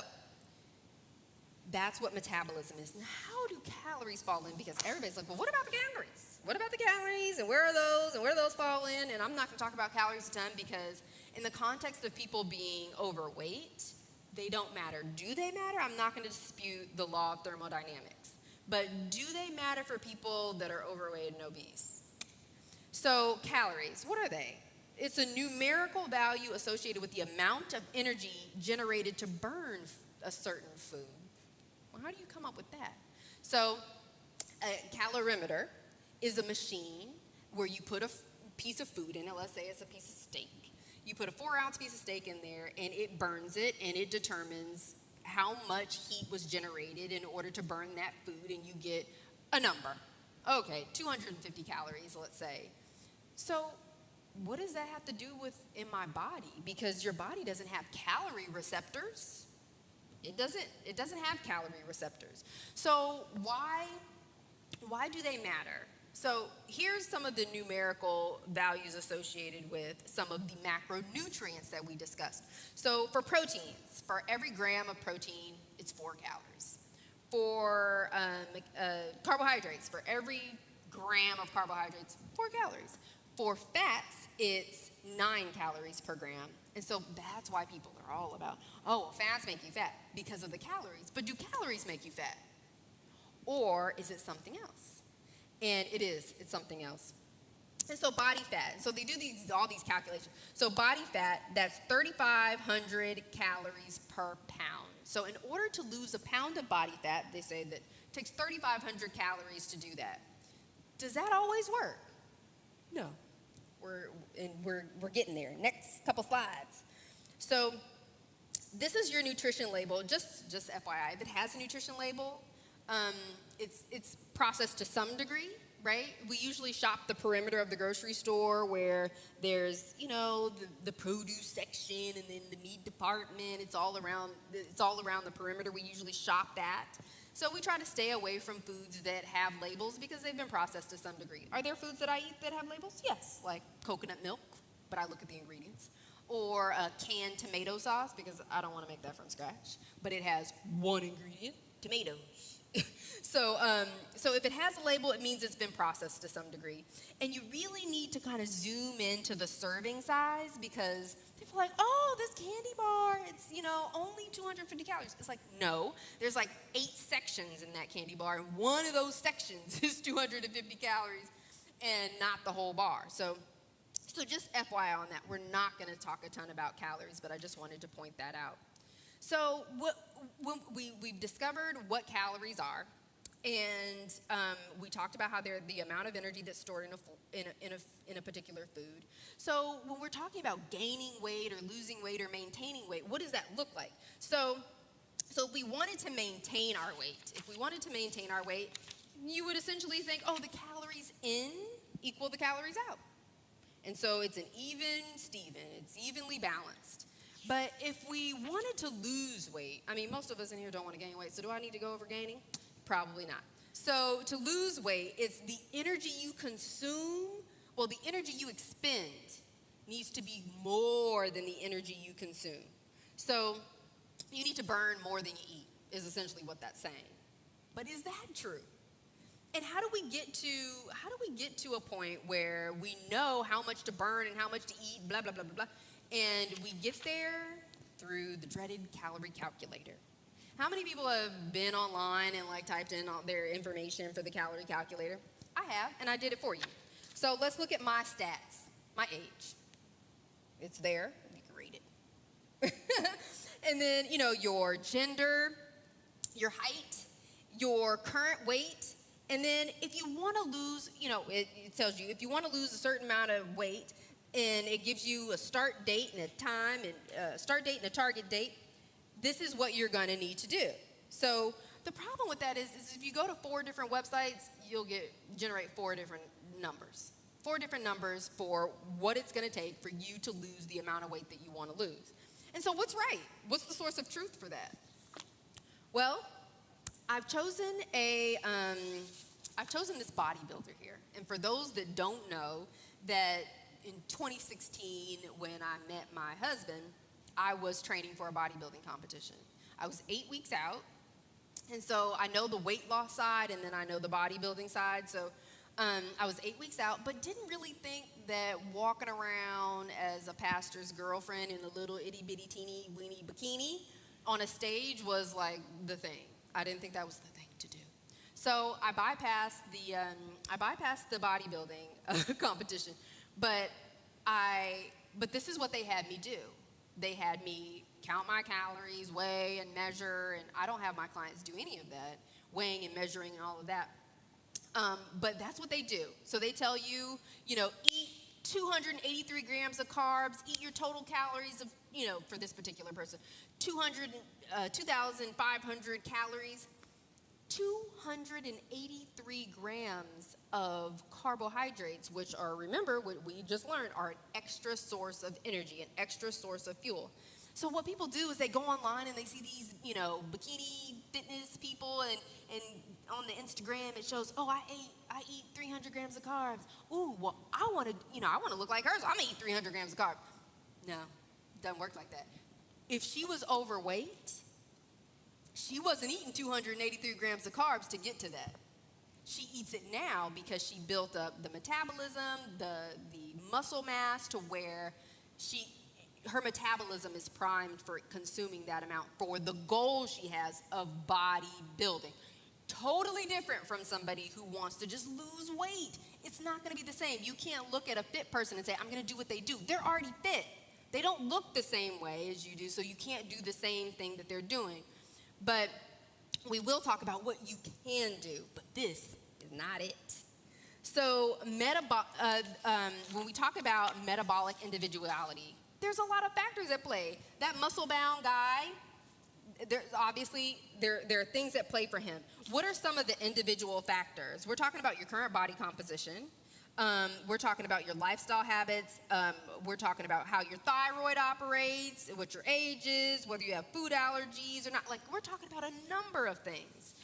Speaker 1: that's what metabolism is. Now, how do calories fall in? Because everybody's like, well, what about the calories? What about the calories, and where are those, and where do those fall in? And I'm not going to talk about calories a ton because in the context of people being overweight, they don't matter. Do they matter? I'm not going to dispute the law of thermodynamics. But do they matter for people that are overweight and obese? So calories, what are they? It's a numerical value associated with the amount of energy generated to burn a certain food. Well, how do you come up with that? So a calorimeter is a machine where you put a piece of food in it. Let's say it's a piece of steak. You put a 4-ounce piece of steak in there, and it burns it, and it determines how much heat was generated in order to burn that food, and you get a number. Okay, 250 calories, let's say. So what does that have to do with in my body? Because your body doesn't have calorie receptors. It doesn't have calorie receptors. So why do they matter? So here's some of the numerical values associated with some of the macronutrients that we discussed. So for proteins, for every gram of protein, it's 4 calories. For carbohydrates, for every gram of carbohydrates, 4 calories. For fats, it's 9 calories per gram. And so that's why people are all about, oh, well, fats make you fat because of the calories. But do calories make you fat? Or is it something else? And it's something else. And so body fat, so they do all these calculations. So body fat, that's 3,500 calories per pound. So in order to lose a pound of body fat, they say that it takes 3,500 calories to do that. Does that always work? No. We're getting there. Next couple slides. So this is your nutrition label. Just FYI, if it has a nutrition label, it's processed to some degree, right? We usually shop the perimeter of the grocery store where there's, the produce section and then the meat department. It's all around the perimeter. We usually shop that. So we try to stay away from foods that have labels because they've been processed to some degree. Are there foods that I eat that have labels? Yes, like coconut milk, but I look at the ingredients. Or canned tomato sauce because I don't want to make that from scratch, but it has one ingredient, tomatoes. So if it has a label, it means it's been processed to some degree. And you really need to kind of zoom into the serving size because people are like, oh, this candy bar, it's, only 250 calories. It's like, no, there's like 8 sections in that candy bar, and one of those sections is 250 calories and not the whole bar. So just FYI on that, we're not going to talk a ton about calories, but I just wanted to point that out. So we've discovered what calories are, and we talked about how they're the amount of energy that's stored in a particular food. So when we're talking about gaining weight or losing weight or maintaining weight, what does that look like? So if we wanted to maintain our weight, you would essentially think, oh, the calories in equal the calories out. And so it's an even Steven, it's evenly balanced. But if we wanted to lose weight, I mean, most of us in here don't want to gain weight, so do I need to go over gaining? Probably not. So to lose weight, it's the energy you consume, well, the energy you expend needs to be more than the energy you consume. So you need to burn more than you eat, is essentially what that's saying. But is that true? And how do we get to a point where we know how much to burn and how much to eat, blah, blah, blah, blah, blah, and we get there through the dreaded calorie calculator? How many people have been online and like typed in all their information for the calorie calculator? I have, and I did it for you. So let's look at my stats, my age. It's there, you can read it. And then, your gender, your height, your current weight. And then if you want to lose, it tells you if you want to lose a certain amount of weight, and it gives you a start date and a time, and a start date and a target date, this is what you're going to need to do. So the problem with that is if you go to 4 different websites, you'll generate 4 different numbers. 4 different numbers for what it's going to take for you to lose the amount of weight that you want to lose. And so what's right? What's the source of truth for that? Well, I've chosen this bodybuilder here. And for those that don't know, that in 2016, when I met my husband, I was training for a bodybuilding competition. I was 8 weeks out, and so I know the weight loss side, and then I know the bodybuilding side. So I was 8 weeks out, but didn't really think that walking around as a pastor's girlfriend in a little itty bitty teeny weeny bikini on a stage was like the thing. I didn't think that was the thing to do. So I bypassed the bodybuilding competition, but this is what they had me do. They had me count my calories, weigh and measure, and I don't have my clients do any of that, weighing and measuring and all of that. But that's what they do. So they tell you, eat 283 grams of carbs, eat your total calories of, for this particular person, 2,500 calories, 283 grams of carbohydrates, which are, remember, what we just learned, are an extra source of energy, an extra source of fuel. So what people do is they go online and they see these, bikini fitness people, and on the Instagram it shows, oh, I eat 300 grams of carbs. Ooh, well, I want to look like her, so I'm gonna eat 300 grams of carbs. No, it doesn't work like that. If she was overweight, she wasn't eating 283 grams of carbs to get to that. She eats it now because she built up the metabolism, the muscle mass to where her metabolism is primed for consuming that amount for the goal she has of bodybuilding. Totally different from somebody who wants to just lose weight. It's not going to be the same. You can't look at a fit person and say, I'm going to do what they do. They're already fit. They don't look the same way as you do, so you can't do the same thing that they're doing. But we will talk about what you can do, but this is not it. So when we talk about metabolic individuality, there's a lot of factors at play. That muscle-bound guy, there are things at play for him. What are some of the individual factors? We're talking about your current body composition. We're talking about your lifestyle habits. We're talking about how your thyroid operates, what your age is, whether you have food allergies or not. Like, we're talking about a number of things.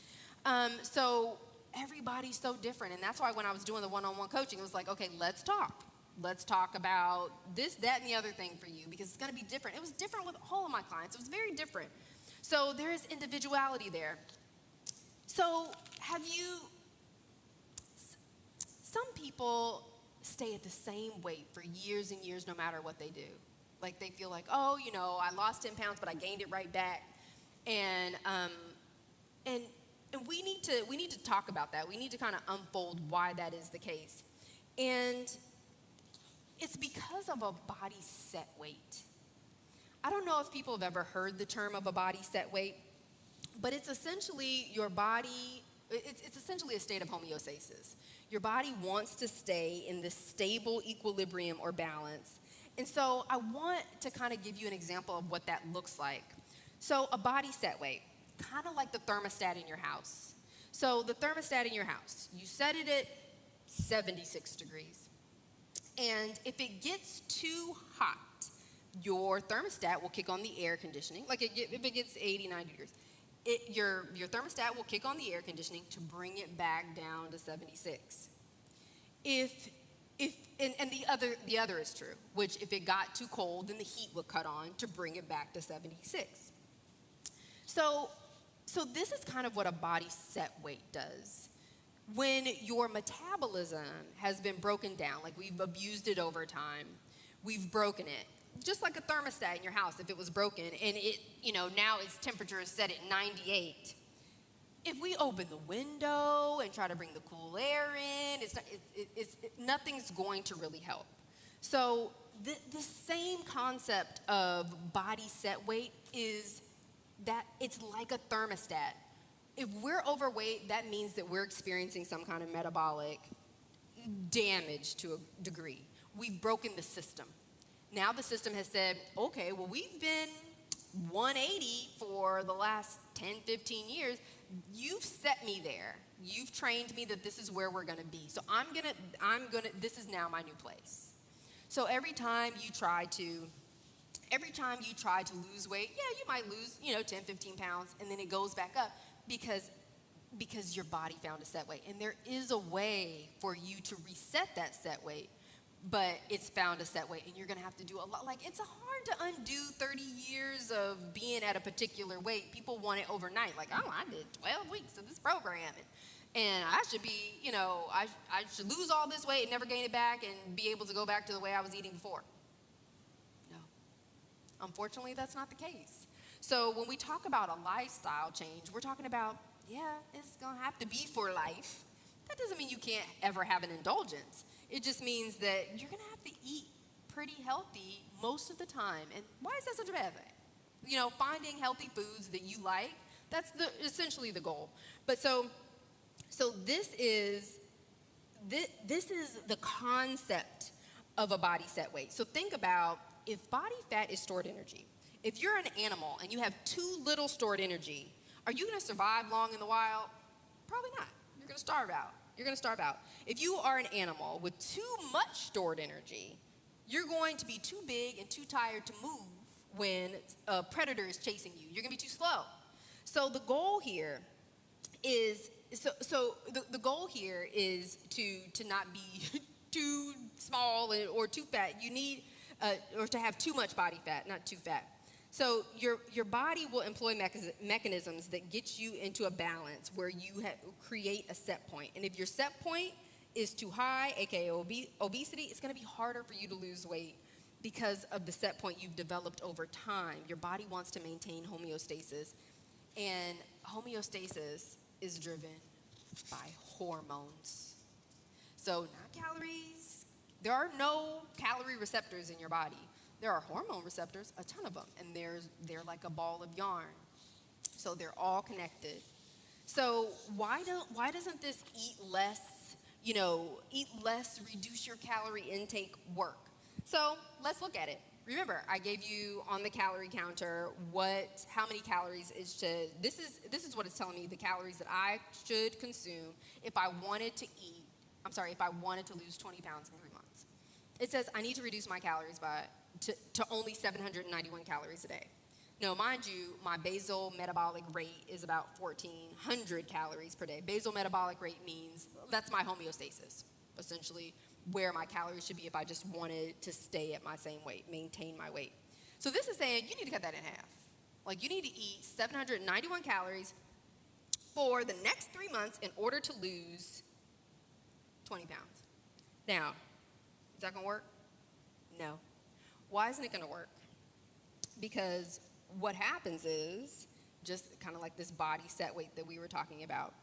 Speaker 1: So everybody's so different. And that's why when I was doing the one-on-one coaching, it was like, okay, let's talk. Let's talk about this, that, and the other thing for you, because it's going to be different. It was different with all of my clients. It was very different. So there is individuality there. So some people stay at the same weight for years and years no matter what they do. Like, they feel like, oh, I lost 10 pounds, but I gained it right back. And we need to talk about that. We need to kind of unfold why that is the case. And it's because of a body set weight. I don't know if people have ever heard the term of a body set weight, but it's essentially your body, it's essentially a state of homeostasis. Your body wants to stay in this stable equilibrium or balance. And so I want to kind of give you an example of what that looks like. So a body set weight, kind of like the thermostat in your house. So the thermostat in your house, you set it at 76 degrees. And if it gets too hot, your thermostat will kick on the air conditioning. Like if it gets 80, 90 degrees, your thermostat will kick on the air conditioning to bring it back down to 76. And the other is true, which if it got too cold, then the heat would cut on to bring it back to 76. So this is kind of what a body set weight does. When your metabolism has been broken down, like we've abused it over time, we've broken it. Just like a thermostat in your house, if it was broken and it, now its temperature is set at 98. If we open the window and try to bring the cool air in, nothing's going to really help. So the same concept of body set weight is that it's like a thermostat. If we're overweight, that means that we're experiencing some kind of metabolic damage to a degree. We've broken the system. Now the system has said, okay, well, we've been 180 for the last 10, 15 years. You've set me there. You've trained me that this is where we're going to be. So this is now my new place. So every time you try to lose weight, yeah, you might lose, 10, 15 pounds, and then it goes back up because your body found a set weight. And there is a way for you to reset that set weight, but it's found a set weight, and you're going to have to do a lot. Like, it's hard to undo 30 years of being at a particular weight. People want it overnight. Like, oh, I did 12 weeks of this program, and I should be, I should lose all this weight and never gain it back and be able to go back to the way I was eating before. No. Unfortunately, that's not the case. So when we talk about a lifestyle change, we're talking about, yeah, it's going to have to be for life. That doesn't mean you can't ever have an indulgence. It just means that you're going to have to eat pretty healthy most of the time. And why is that such a bad thing? Finding healthy foods that you like, that's essentially the goal. But so this is the concept of a body set weight. So think about if body fat is stored energy. If you're an animal and you have too little stored energy, are you going to survive long in the wild? Probably not. You're going to starve out. If you are an animal with too much stored energy, you're going to be too big and too tired to move when a predator is chasing you. You're going to be too slow. So the goal here is the goal here is to not be too small or too fat. You need or to have too much body fat, not too fat. So your body will employ mechanisms that get you into a balance where you create a set point. And if your set point is too high, aka obesity, it's going to be harder for you to lose weight because of the set point you've developed over time. Your body wants to maintain homeostasis, and homeostasis is driven by hormones. So not calories. There are no calorie receptors in your body. There are hormone receptors, a ton of them, and they're like a ball of yarn. So they're all connected. So why doesn't this eat less, reduce your calorie intake work? So let's look at it. Remember, I gave you on the calorie counter how many calories this is what it's telling me, the calories that I should consume if I wanted to lose 20 pounds in 3 months. It says I need to reduce my calories to only 791 calories a day. Now, mind you, my basal metabolic rate is about 1,400 calories per day. Basal metabolic rate means that's my homeostasis, essentially where my calories should be if I just wanted to stay at my same weight, maintain my weight. So this is saying you need to cut that in half. Like, you need to eat 791 calories for the next 3 months in order to lose 20 pounds. Now, is that going to work? No. Why isn't it going to work? Because what happens is, just kind of like this body set weight that we were talking about,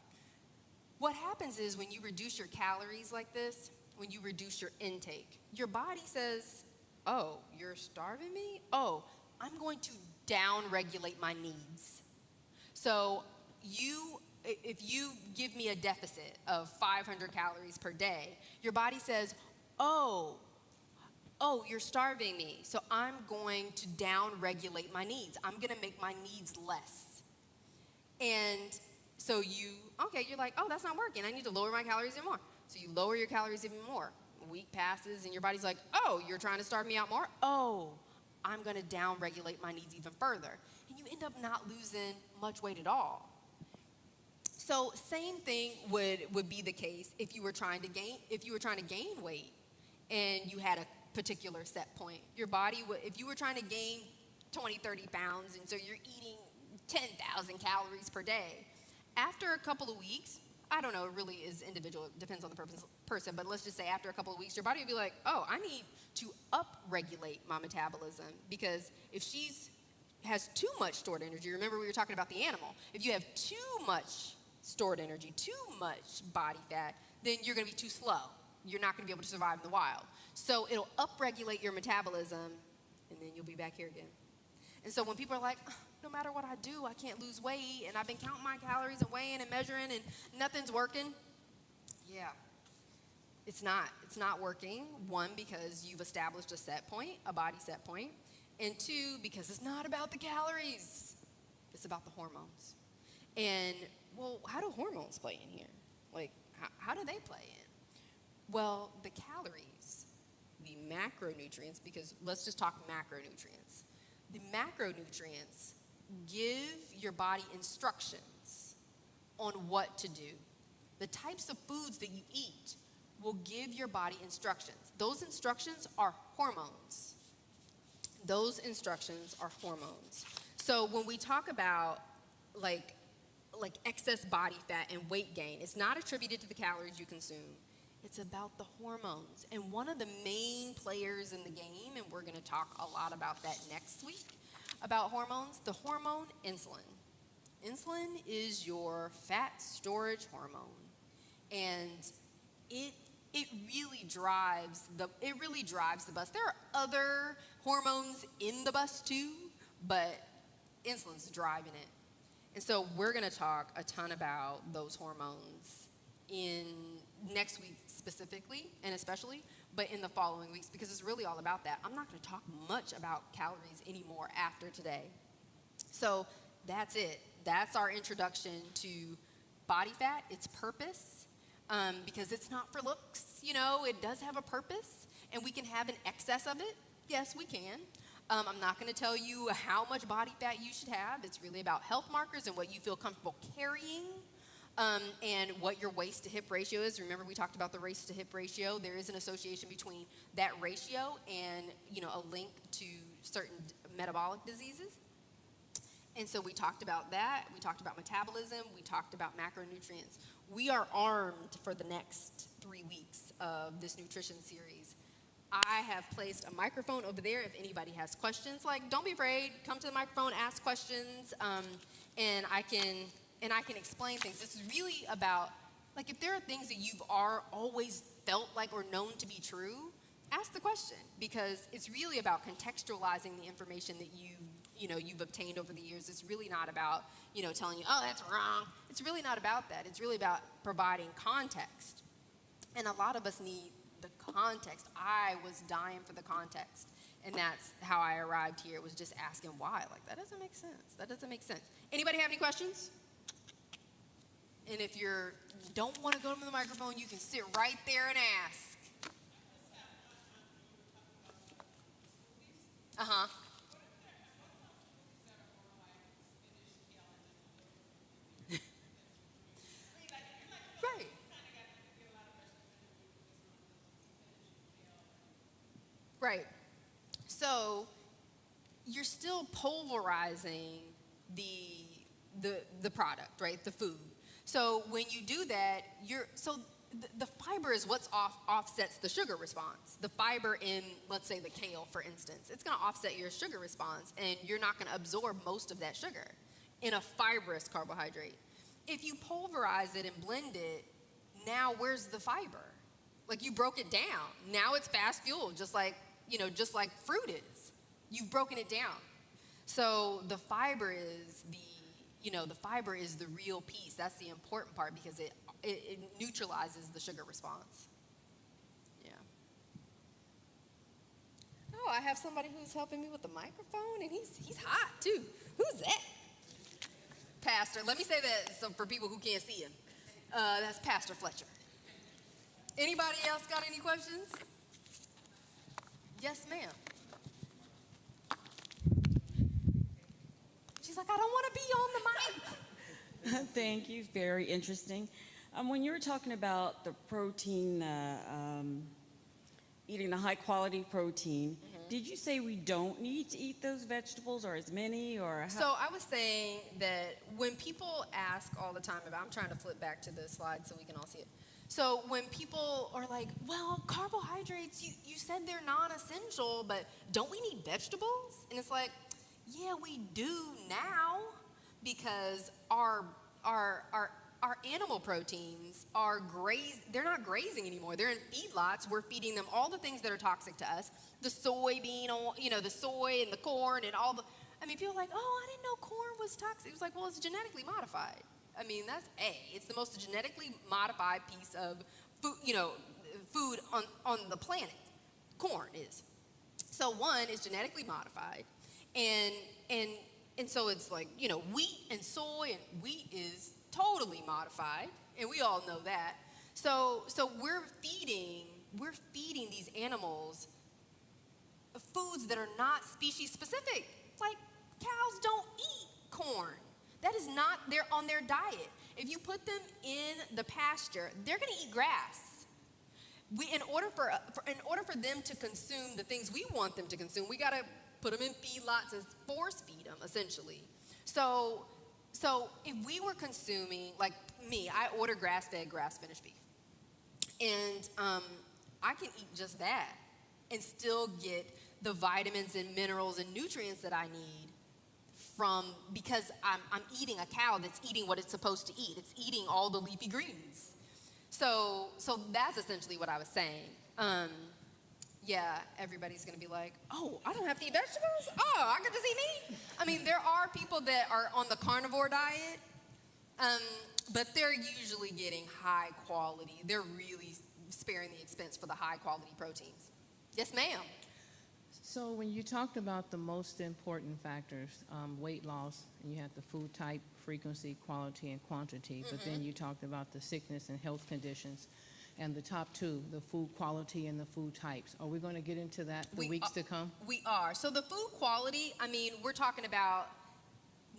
Speaker 1: what happens is when you reduce your calories like this, when you reduce your intake, your body says, oh, you're starving me? Oh, I'm going to down-regulate my needs. So if you give me a deficit of 500 calories per day, your body says, oh, you're starving me, so I'm going to down-regulate my needs. I'm going to make my needs less. And So you're like, oh, that's not working. I need to lower my calories even more. So you lower your calories even more. A week passes and your body's like, oh, you're trying to starve me out more? Oh, I'm going to down-regulate my needs even further. And you end up not losing much weight at all. So same thing would be the case if you were trying to gain weight and you had a particular set point. Your body would, if you were trying to gain 20, 30 pounds, and so you're eating 10,000 calories per day, after a couple of weeks, I don't know, it really is individual, it depends on the person, but let's just say after a couple of weeks, your body would be like, oh, I need to up-regulate my metabolism, because if has too much stored energy, remember we were talking about the animal, if you have too much stored energy, too much body fat, then you're going to be too slow. You're not going to be able to survive in the wild. So it'll up-regulate your metabolism, and then you'll be back here again. And so when people are like, no matter what I do, I can't lose weight, and I've been counting my calories and weighing and measuring, and nothing's working. Yeah, it's not working. One, because you've established a set point, a body set point. And two, because it's not about the calories. It's about the hormones. And, well, how do hormones play in here? Like, how do they play in? Well, the calories, the macronutrients, because let's just talk macronutrients. The macronutrients give your body instructions on what to do. The types of foods that you eat will give your body instructions. Those instructions are hormones. Those instructions are hormones. So when we talk about like excess body fat and weight gain, it's not attributed to the calories you consume. It's about the hormones. And one of the main players in the game, and we're going to talk a lot about that next week, about hormones, the hormone insulin. Insulin is your fat storage hormone. And it really drives the bus. There are other hormones in the bus too, but insulin's driving it. And so we're going to talk a ton about those hormones in next week specifically and especially, but in the following weeks, because it's really all about that. I'm not going to talk much about calories anymore after today. So that's it. That's our introduction to body fat, its purpose, because it's not for looks. You know, it does have a purpose, and we can have an excess of it. Yes, we can. I'm not going to tell you how much body fat you should have. It's really about health markers and what you feel comfortable carrying, and what your waist to hip ratio is. Remember, we talked about the waist to hip ratio. There is an association between that ratio and, a link to certain metabolic diseases. And so we talked about that. We talked about metabolism. We talked about macronutrients. We are armed for the next 3 weeks of this nutrition series. I have placed a microphone over there if anybody has questions. Don't be afraid. Come to the microphone, ask questions, and I can explain things. This is really about, if there are things that you've always felt like or known to be true, ask the question, because it's really about contextualizing the information that you've obtained over the years. It's really not about, telling you, oh, that's wrong. It's really not about that. It's really about providing context. And a lot of us need the context. I was dying for the context. And that's how I arrived here, was just asking why. That doesn't make sense. That doesn't make sense. Anybody have any questions? And if you don't want to go to the microphone, you can sit right there and ask. Uh-huh. Right. Right. So you're still pulverizing the product, right? The food. So when you do that, the fiber is what's offsets the sugar response. The fiber in, let's say, the kale, for instance, it's going to offset your sugar response, and you're not going to absorb most of that sugar in a fibrous carbohydrate. If you pulverize it and blend it, now where's the fiber? You broke it down. Now it's fast fuel, just like fruit is. You've broken it down. So the fiber is the real piece. That's the important part, because it neutralizes the sugar response. Yeah. Oh, I have somebody who's helping me with the microphone, and he's hot too. Who's that? Pastor. Let me say that so for people who can't see him. That's Pastor Fletcher. Anybody else got any questions? Yes, ma'am. She's like, I don't want to be on the mic.
Speaker 2: Thank you. Very interesting. When you were talking about the protein, eating the high quality protein, did you say we don't need to eat those vegetables or as many or how?
Speaker 1: So I was saying that when people ask all the time about, I'm trying to flip back to the slide so we can all see it. So when people are like, well, carbohydrates, you said they're non-essential, but don't we need vegetables? And it's like, yeah, we do now because our animal proteins are they're not grazing anymore. They're in feedlots. We're feeding them all the things that are toxic to us. The soybean, the soy and the corn and all the, people are like, oh, I didn't know corn was toxic. It was like, well, it's genetically modified. That's it's the most genetically modified piece of food, food on the planet. Corn is. So one is genetically modified. And so it's like, wheat and soy, and wheat is totally modified, and we all know that. So we're feeding these animals foods that are not species specific. Like cows don't eat corn. That is not on their diet. If you put them in the pasture, they're going to eat grass. In order for them to consume the things we want them to consume, we got to put them in feedlots and force feed them, essentially. So if we were consuming, like me, I order grass-fed, grass-finished beef. And I can eat just that and still get the vitamins and minerals and nutrients that I need because I'm eating a cow that's eating what it's supposed to eat. It's eating all the leafy greens. So that's essentially what I was saying. Yeah, everybody's going to be like, oh, I don't have to eat vegetables? Oh, I get to eat meat? There are people that are on the carnivore diet, but they're usually getting high quality. They're really sparing the expense for the high quality proteins. Yes, ma'am.
Speaker 3: So when you talked about the most important factors, weight loss, and you had the food type, frequency, quality, and quantity, but then you talked about the sickness and health conditions. And the top two, the food quality and the food types. Are we going to get into that the weeks to come?
Speaker 1: We are. So the food quality, we're talking about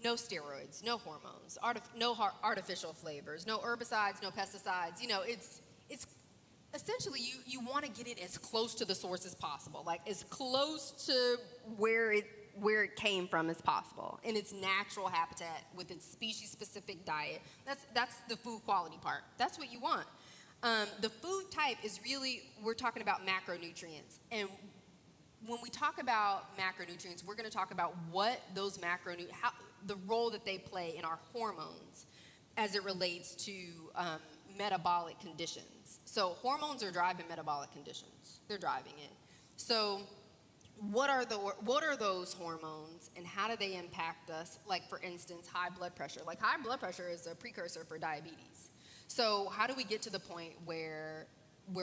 Speaker 1: no steroids, no hormones, no artificial flavors, no herbicides, no pesticides. It's essentially you want to get it as close to the source as possible, like as close to where it came from as possible in its natural habitat with its species-specific diet. That's the food quality part. That's what you want. The food type is really, we're talking about macronutrients. And when we talk about macronutrients, we're going to talk about what those the role that they play in our hormones as it relates to metabolic conditions. So hormones are driving metabolic conditions. They're driving it. So what are those hormones and how do they impact us? Like, for instance, high blood pressure. Like, high blood pressure is a precursor for diabetes. So how do we get to the point where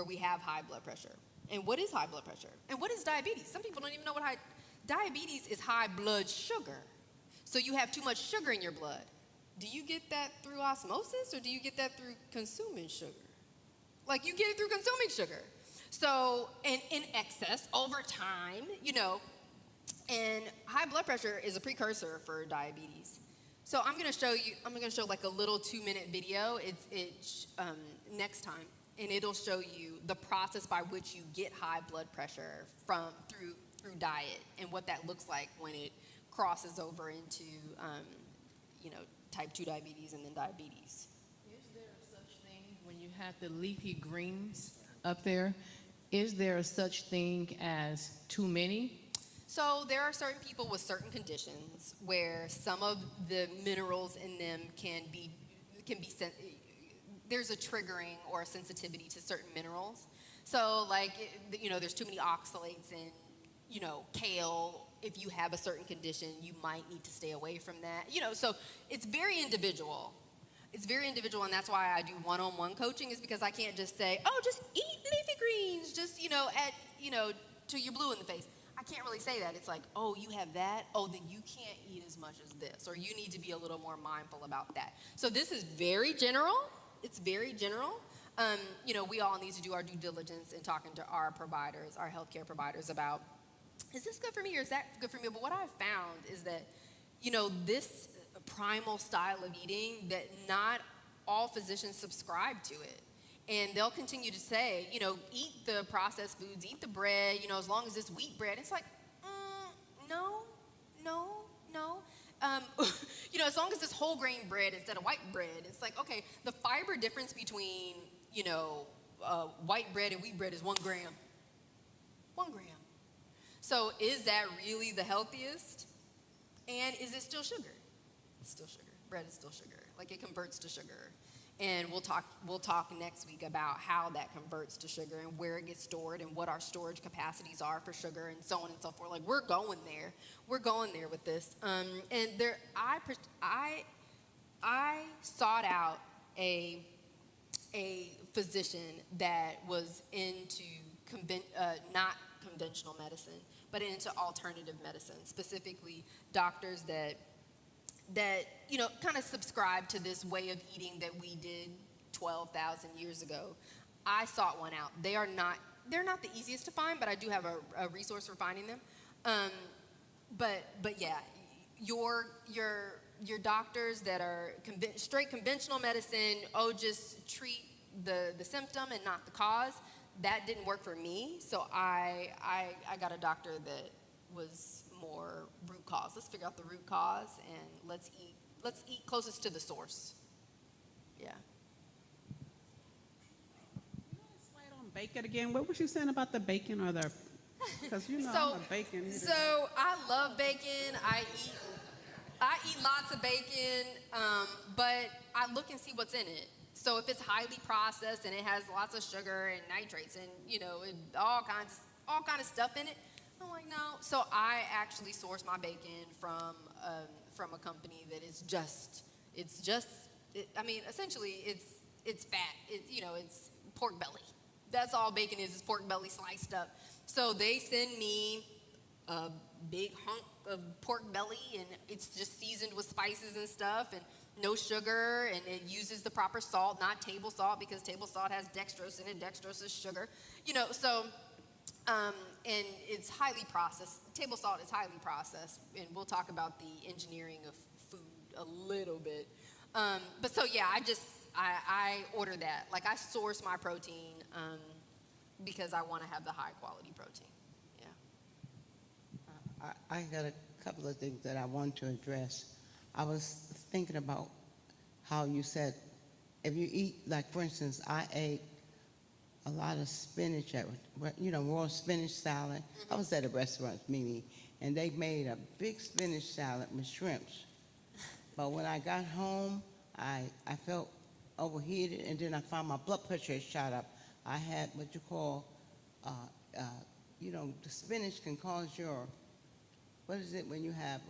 Speaker 1: we have high blood pressure? And what is high blood pressure? And what is diabetes? Some people don't even know diabetes is high blood sugar. So you have too much sugar in your blood. Do you get that through osmosis or do you get that through consuming sugar? Like, you get it through consuming sugar. So, and in excess over time, and high blood pressure is a precursor for diabetes. So I'm going to show like a little 2-minute video. It's next time, and it'll show you the process by which you get high blood pressure through diet and what that looks like when it crosses over into type 2 diabetes and then diabetes.
Speaker 3: Is there such thing when you have the leafy greens up there? Is there a such thing as too many?
Speaker 1: So there are certain people with certain conditions where some of the minerals in them can be there's a triggering or a sensitivity to certain minerals. So there's too many oxalates in, kale. If you have a certain condition, you might need to stay away from that. So it's very individual. It's very individual, and that's why I do one-on-one coaching, is because I can't just say, oh, just eat leafy greens, just, till you're blue in the face. I can't really say that. It's like, oh, you have that. Oh, then you can't eat as much as this, or you need to be a little more mindful about that. So this is very general. It's very general. We all need to do our due diligence in talking to our providers, our healthcare providers, about, is this good for me or is that good for me? But what I've found is that, this primal style of eating, that not all physicians subscribe to it. And they'll continue to say, eat the processed foods, eat the bread, as long as it's wheat bread. It's like, no. As long as it's whole grain bread instead of white bread. It's like, okay, the fiber difference between, white bread and wheat bread is 1 gram. 1 gram. So is that really the healthiest? And is it still sugar? It's still sugar. Bread is still sugar. Like, it converts to sugar. And we'll talk next week about how that converts to sugar and where it gets stored and what our storage capacities are for sugar and so on and so forth. Like, we're going there. We're going there with this. And I sought out a physician that was into not conventional medicine, but into alternative medicine, specifically doctors that kind of subscribe to this way of eating that we did 12,000 years ago. I sought one out. They're not the easiest to find, but I do have a resource for finding them. But yeah, your doctors that are straight conventional medicine, just treat the symptom and not the cause, that didn't work for me. So I got a doctor that was more root cause. Let's figure out the root cause and let's eat closest to the source. Yeah.
Speaker 4: Slide on bacon again. What was you saying about the bacon or the? Because I'm a bacon eater.
Speaker 1: So I love bacon. I eat lots of bacon, but I look and see what's in it. So if it's highly processed and it has lots of sugar and nitrates and and all kinds of stuff in it, I'm like, no. So I actually source my bacon from a company that is essentially it's fat. It's pork belly. That's all bacon is pork belly sliced up. So they send me a big hunk of pork belly, and it's just seasoned with spices and stuff, and no sugar, and it uses the proper salt, not table salt, because table salt has dextrose in it. Dextrose is sugar. And it's highly processed. Table salt is highly processed, and we'll talk about the engineering of food a little bit. But so yeah, I order that. Like, I source my protein because I want to have the high quality protein. Yeah.
Speaker 5: I got a couple of things that I want to address. I was thinking about how you said, if you eat, like, for instance, I ate a lot of spinach, raw spinach salad. I was at a restaurant, Mimi, and they made a big spinach salad with shrimps. But when I got home, I felt overheated, and then I found my blood pressure had shot up. I had what you call, the spinach can cause what is it when you have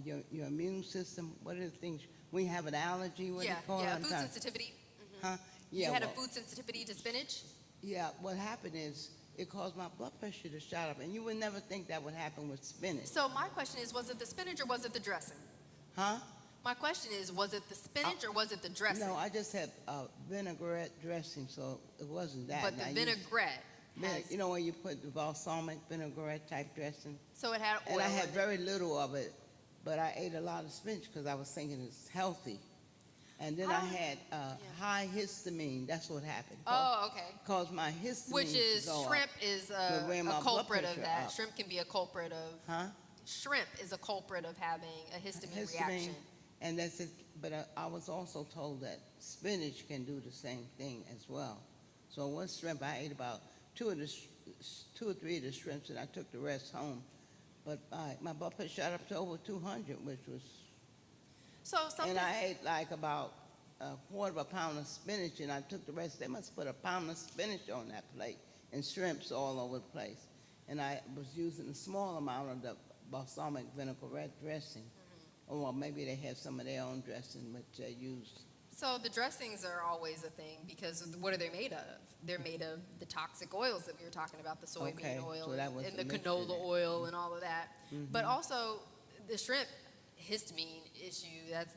Speaker 5: your immune system? What are the things, when you have an allergy, what do you call it?
Speaker 1: Food sensitivity.
Speaker 5: Huh?
Speaker 1: Yeah, you had a food sensitivity to spinach?
Speaker 5: Yeah, what happened is it caused my blood pressure to shoot up, and you would never think that would happen with spinach.
Speaker 1: So my question is, was it the spinach or was it the dressing?
Speaker 5: Huh?
Speaker 1: My question is, was it the spinach or was it the dressing?
Speaker 5: No, I just had vinaigrette dressing, so it wasn't that.
Speaker 1: But the vinaigrette has...
Speaker 5: when you put the balsamic vinaigrette type dressing.
Speaker 1: So it had oil.
Speaker 5: And I had
Speaker 1: in
Speaker 5: very
Speaker 1: it.
Speaker 5: little of it, but I ate a lot of spinach because I was thinking it's healthy. And then I had high histamine. That's what happened.
Speaker 1: Oh, okay.
Speaker 5: Caused my histamine
Speaker 1: Which is,
Speaker 5: to go
Speaker 1: shrimp
Speaker 5: up.
Speaker 1: is
Speaker 5: Would wear
Speaker 1: a
Speaker 5: my
Speaker 1: culprit
Speaker 5: blood
Speaker 1: of
Speaker 5: pressure
Speaker 1: that.
Speaker 5: up.
Speaker 1: Shrimp can be a culprit of...
Speaker 5: Huh?
Speaker 1: Shrimp is a culprit of having a histamine reaction.
Speaker 5: And that's it. But I was also told that spinach can do the same thing as well. So one shrimp, I ate about two or three of the shrimps, and I took the rest home. But my blood pressure shot up to over 200, which was...
Speaker 1: So something...
Speaker 5: And I ate like about a quarter of a pound of spinach, and I took the rest. They must put a pound of spinach on that plate, and shrimps all over the place. And I was using a small amount of the balsamic vinaigrette dressing. Or maybe they had some of their own dressing, which they used.
Speaker 1: So the dressings are always a thing because what are they made of? They're made of the toxic oils that we were talking about, the soybean
Speaker 5: Okay,
Speaker 1: oil
Speaker 5: so that was
Speaker 1: and
Speaker 5: the
Speaker 1: the
Speaker 5: mixture
Speaker 1: canola
Speaker 5: there.
Speaker 1: oil and all of that. But also the shrimp histamine issue,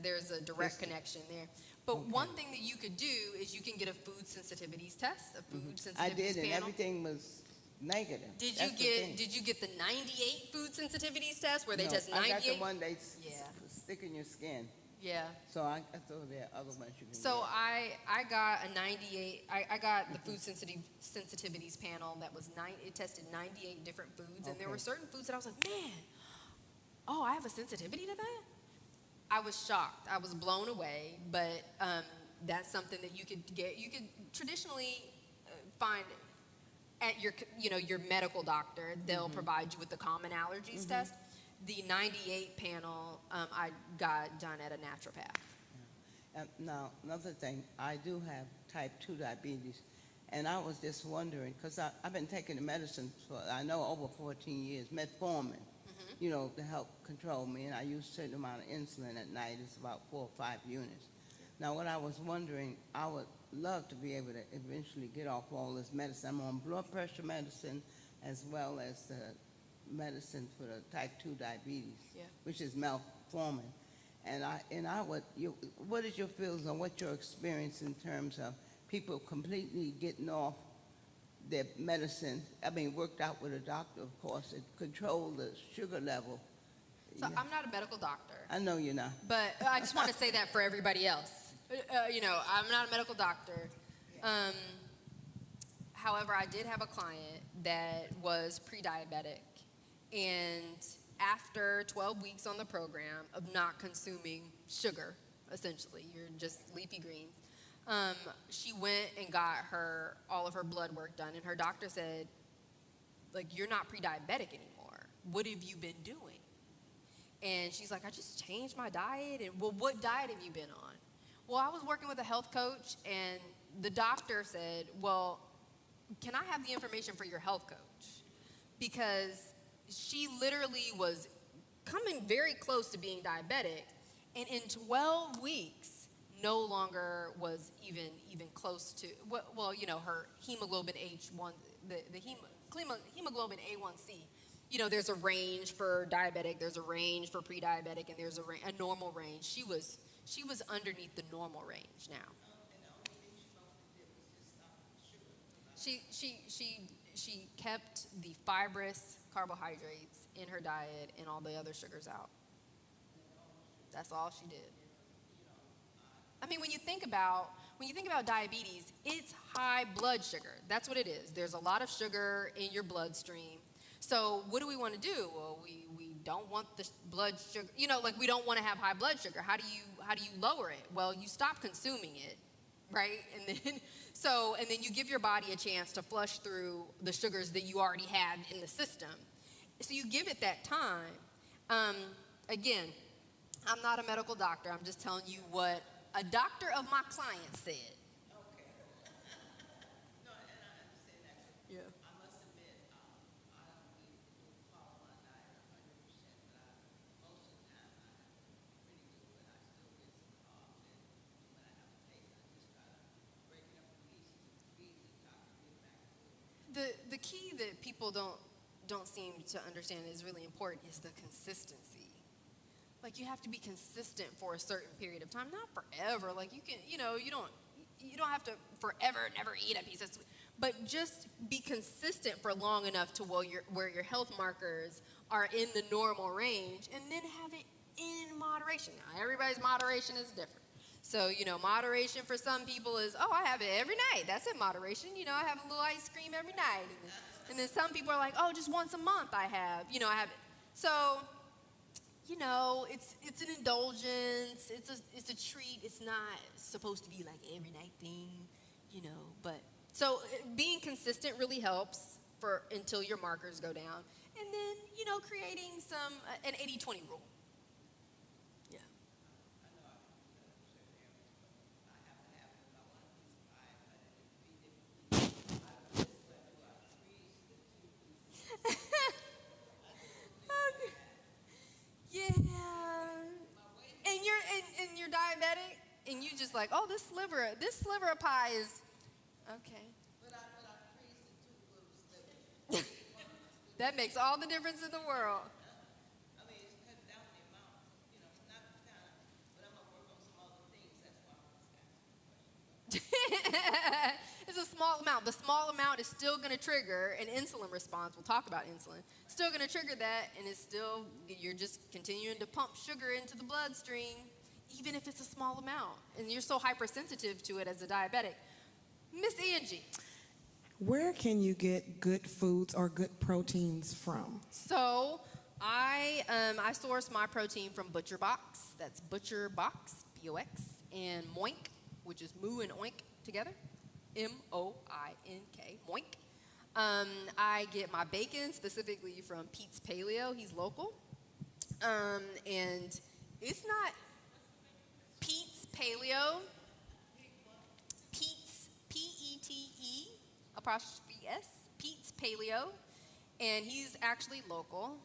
Speaker 1: there's a direct connection there. But one thing that you could do is you can get a food sensitivities test, a food sensitivities
Speaker 5: I did, and
Speaker 1: panel.
Speaker 5: everything was negative.
Speaker 1: Did
Speaker 5: That's
Speaker 1: you
Speaker 5: the
Speaker 1: get
Speaker 5: thing.
Speaker 1: did you get the 98 food sensitivities test where they
Speaker 5: No,
Speaker 1: test
Speaker 5: I
Speaker 1: 98?
Speaker 5: got the one they
Speaker 1: Yeah.
Speaker 5: stick in your skin.
Speaker 1: Yeah.
Speaker 5: So I thought there are other ones you can
Speaker 1: So
Speaker 5: get.
Speaker 1: I got a 98. I got the food sensitivities panel that was it tested 98 different foods, and there
Speaker 5: Okay.
Speaker 1: were certain foods that I was like, man, oh, I have a sensitivity to that. I was shocked. I was blown away. But that's something that you could get. You could traditionally find at your medical doctor. They'll provide you with the common allergies test. The 98 panel I got done at a naturopath.
Speaker 5: Now, another thing, I do have type 2 diabetes, and I was just wondering, because I've been taking the medicine for, I know, over 14 years, metformin, to help control me, and I use a certain amount of insulin at night. It's about 4 or 5 units. Now, what I was wondering, I would love to be able to eventually get off all this medicine. I'm on blood pressure medicine as well as the medicine for the type 2 diabetes,
Speaker 1: Yeah.
Speaker 5: which is metformin. And what is your feelings on what your experience in terms of people completely getting off their medicine? I mean, worked out with a doctor, of course, to control the sugar level.
Speaker 1: So
Speaker 5: Yeah.
Speaker 1: I'm not a medical doctor.
Speaker 5: I know you're not.
Speaker 1: But I just want to say that for everybody else. I'm not a medical doctor. However, I did have a client that was pre-diabetic. And after 12 weeks on the program of not consuming sugar, essentially, you're just leafy greens, she went and got all of her blood work done. And her doctor said, like, you're not pre-diabetic anymore. What have you been doing? And she's like, I just changed my diet. And, well, what diet have you been on? Well, I was working with a health coach, and the doctor said, well, can I have the information for your health coach? Because she literally was coming very close to being diabetic, and in 12 weeks, no longer was even close to, her hemoglobin H1, hemoglobin A1C. There's a range for diabetic, there's a range for pre-diabetic, and there's a normal range. She was underneath the normal range now. She kept the fibrous carbohydrates in her diet and all the other sugars out. That's all she did. I mean, when you think about diabetes, it's high blood sugar. That's what it is. There's a lot of sugar in your bloodstream. So what do we want to do? Well, we don't want the blood sugar. We don't want to have high blood sugar. How do you lower it? Well, you stop consuming it, right? And then you give your body a chance to flush through the sugars that you already have in the system. So you give it that time. Again, I'm not a medical doctor. I'm just telling you what a doctor of my client said.
Speaker 5: Okay. No, and I understand that.
Speaker 1: Yeah.
Speaker 5: I must admit, I don't really follow my diet 100%, but most of the time I pretty good, but I still get some carbs. And when I have a taste, I just try to break it up in pieces and try to get back to it.
Speaker 1: The key that people don't seem to understand is really important is the consistency. Like, you have to be consistent for a certain period of time, not forever. Like, you don't have to forever never eat a piece of sweet, but just be consistent for long enough to where your health markers are in the normal range, and then have it in moderation. Now, everybody's moderation is different. So, moderation for some people is, oh, I have it every night. That's in moderation. I have a little ice cream every night. And then some people are like, oh, just once a month I have it. So, it's an indulgence. It's a treat. It's not supposed to be like every night thing, But so being consistent really helps until your markers go down. And then, creating an 80-20 rule. Yeah. Yeah. And you're diabetic, and you just just like, oh, this sliver of pie is, okay. That makes all the difference in the world. It's a small amount. The small amount is still going to trigger an insulin response. We'll talk about insulin. Still going to trigger that, and it's still, you're just continuing to pump sugar into the bloodstream, even if it's a small amount. And you're so hypersensitive to it as a diabetic. Miss Angie.
Speaker 6: Where can you get good foods or good proteins from?
Speaker 1: So I source my protein from Butcher Box. That's Butcher Box, B-O-X, and Moink, which is moo and oink together, M-O-I-N-K, Moink. I get my bacon specifically from Pete's Paleo. He's local. And it's not Pete's Paleo. Pete's, P-E-T-E, apostrophe S, Pete's Paleo. And he's actually local,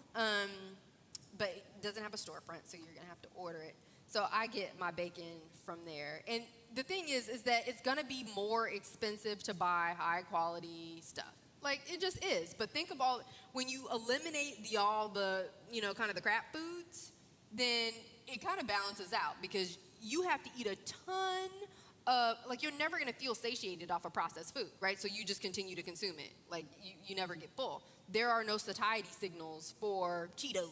Speaker 1: but doesn't have a storefront, so you're going to have to order it. So I get my bacon from there. And the thing is that it's going to be more expensive to buy high-quality stuff. Like, it just is. But think about when you eliminate all the, kind of the crap foods, then it kind of balances out because you have to eat a ton of, like, you're never going to feel satiated off of processed food, right? So you just continue to consume it. Like, you never get full. There are no satiety signals for Cheetos.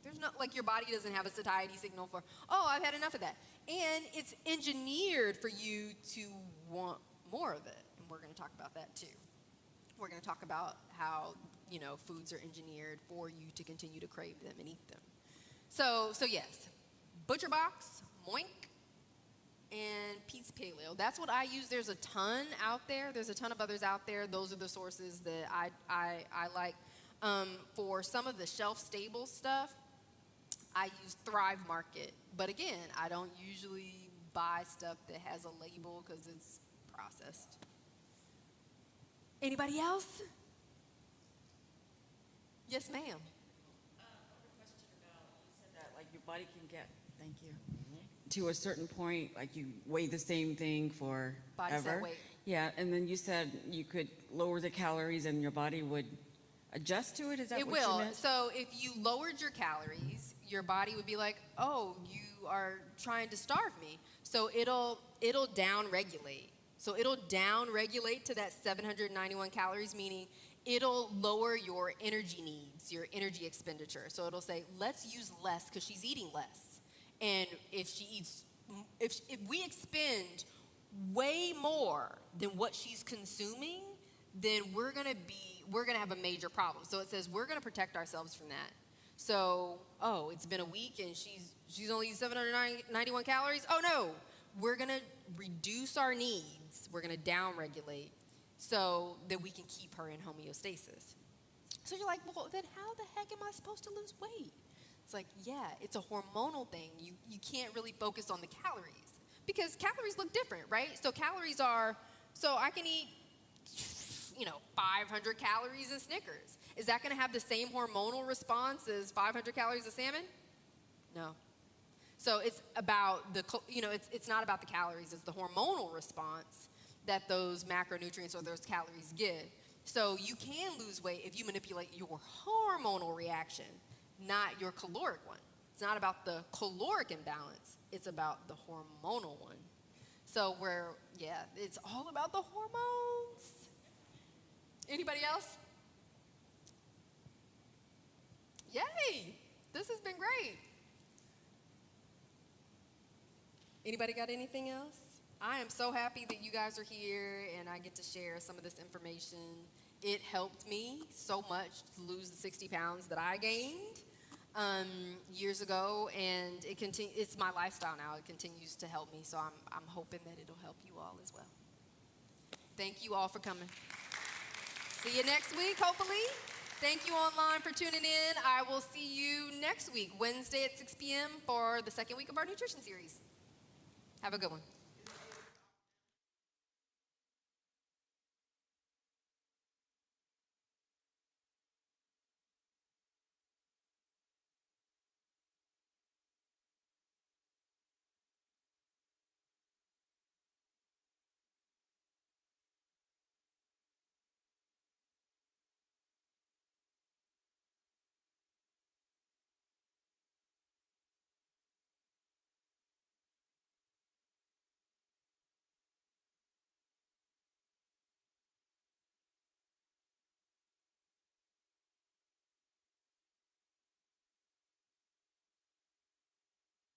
Speaker 1: There's no, like, your body doesn't have a satiety signal for, oh, I've had enough of that. And it's engineered for you to want more of it. And we're going to talk about that too. We're going to talk about how, foods are engineered for you to continue to crave them and eat them. So yes, Butcher Box, Moink, and Pete's Paleo. That's what I use. There's a ton out there. There's a ton of others out there. Those are the sources that I like. For some of the shelf-stable stuff, I use Thrive Market. But again, I don't usually buy stuff that has a label because it's processed. Anybody else? Yes, ma'am.
Speaker 2: Question about, you said that like your body can get, thank you, to a certain point, like you weigh the same thing for
Speaker 1: Body set
Speaker 2: ever.
Speaker 1: weight.
Speaker 2: Yeah, and then you said you could lower the calories and your body would adjust to it. Is that
Speaker 1: It
Speaker 2: what
Speaker 1: will.
Speaker 2: you meant?
Speaker 1: So if you lowered your calories, your body would be like, oh, you are trying to starve me. So it'll down regulate. So it'll down regulate to that 791 calories, meaning it'll lower your energy needs, your energy expenditure. So it'll say, let's use less because she's eating less. And if we expend way more than what she's consuming, then we're gonna have a major problem. So it says we're gonna protect ourselves from that. So, oh, it's been a week and she's only 791 calories. Oh no, we're gonna reduce our needs. We're gonna down-regulate so that we can keep her in homeostasis. So you're like, well, then how the heck am I supposed to lose weight? It's like, yeah, it's a hormonal thing. You can't really focus on the calories because calories look different, right? So calories are, so I can eat 500 calories in Snickers. Is that going to have the same hormonal response as 500 calories of salmon? No. So it's about it's not about the calories, it's the hormonal response that those macronutrients or those calories give. So you can lose weight if you manipulate your hormonal reaction, not your caloric one. It's not about the caloric imbalance, it's about the hormonal one. So it's all about the hormones. Anybody else? Yay! This has been great. Anybody got anything else? I am so happy that you guys are here and I get to share some of this information. It helped me so much to lose the 60 pounds that I gained years ago, and it's my lifestyle now. It continues to help me, so I'm hoping that it'll help you all as well. Thank you all for coming. See you next week, hopefully. Thank you online for tuning in. I will see you next week, Wednesday at 6 p.m. for the second week of our nutrition series. Have a good one.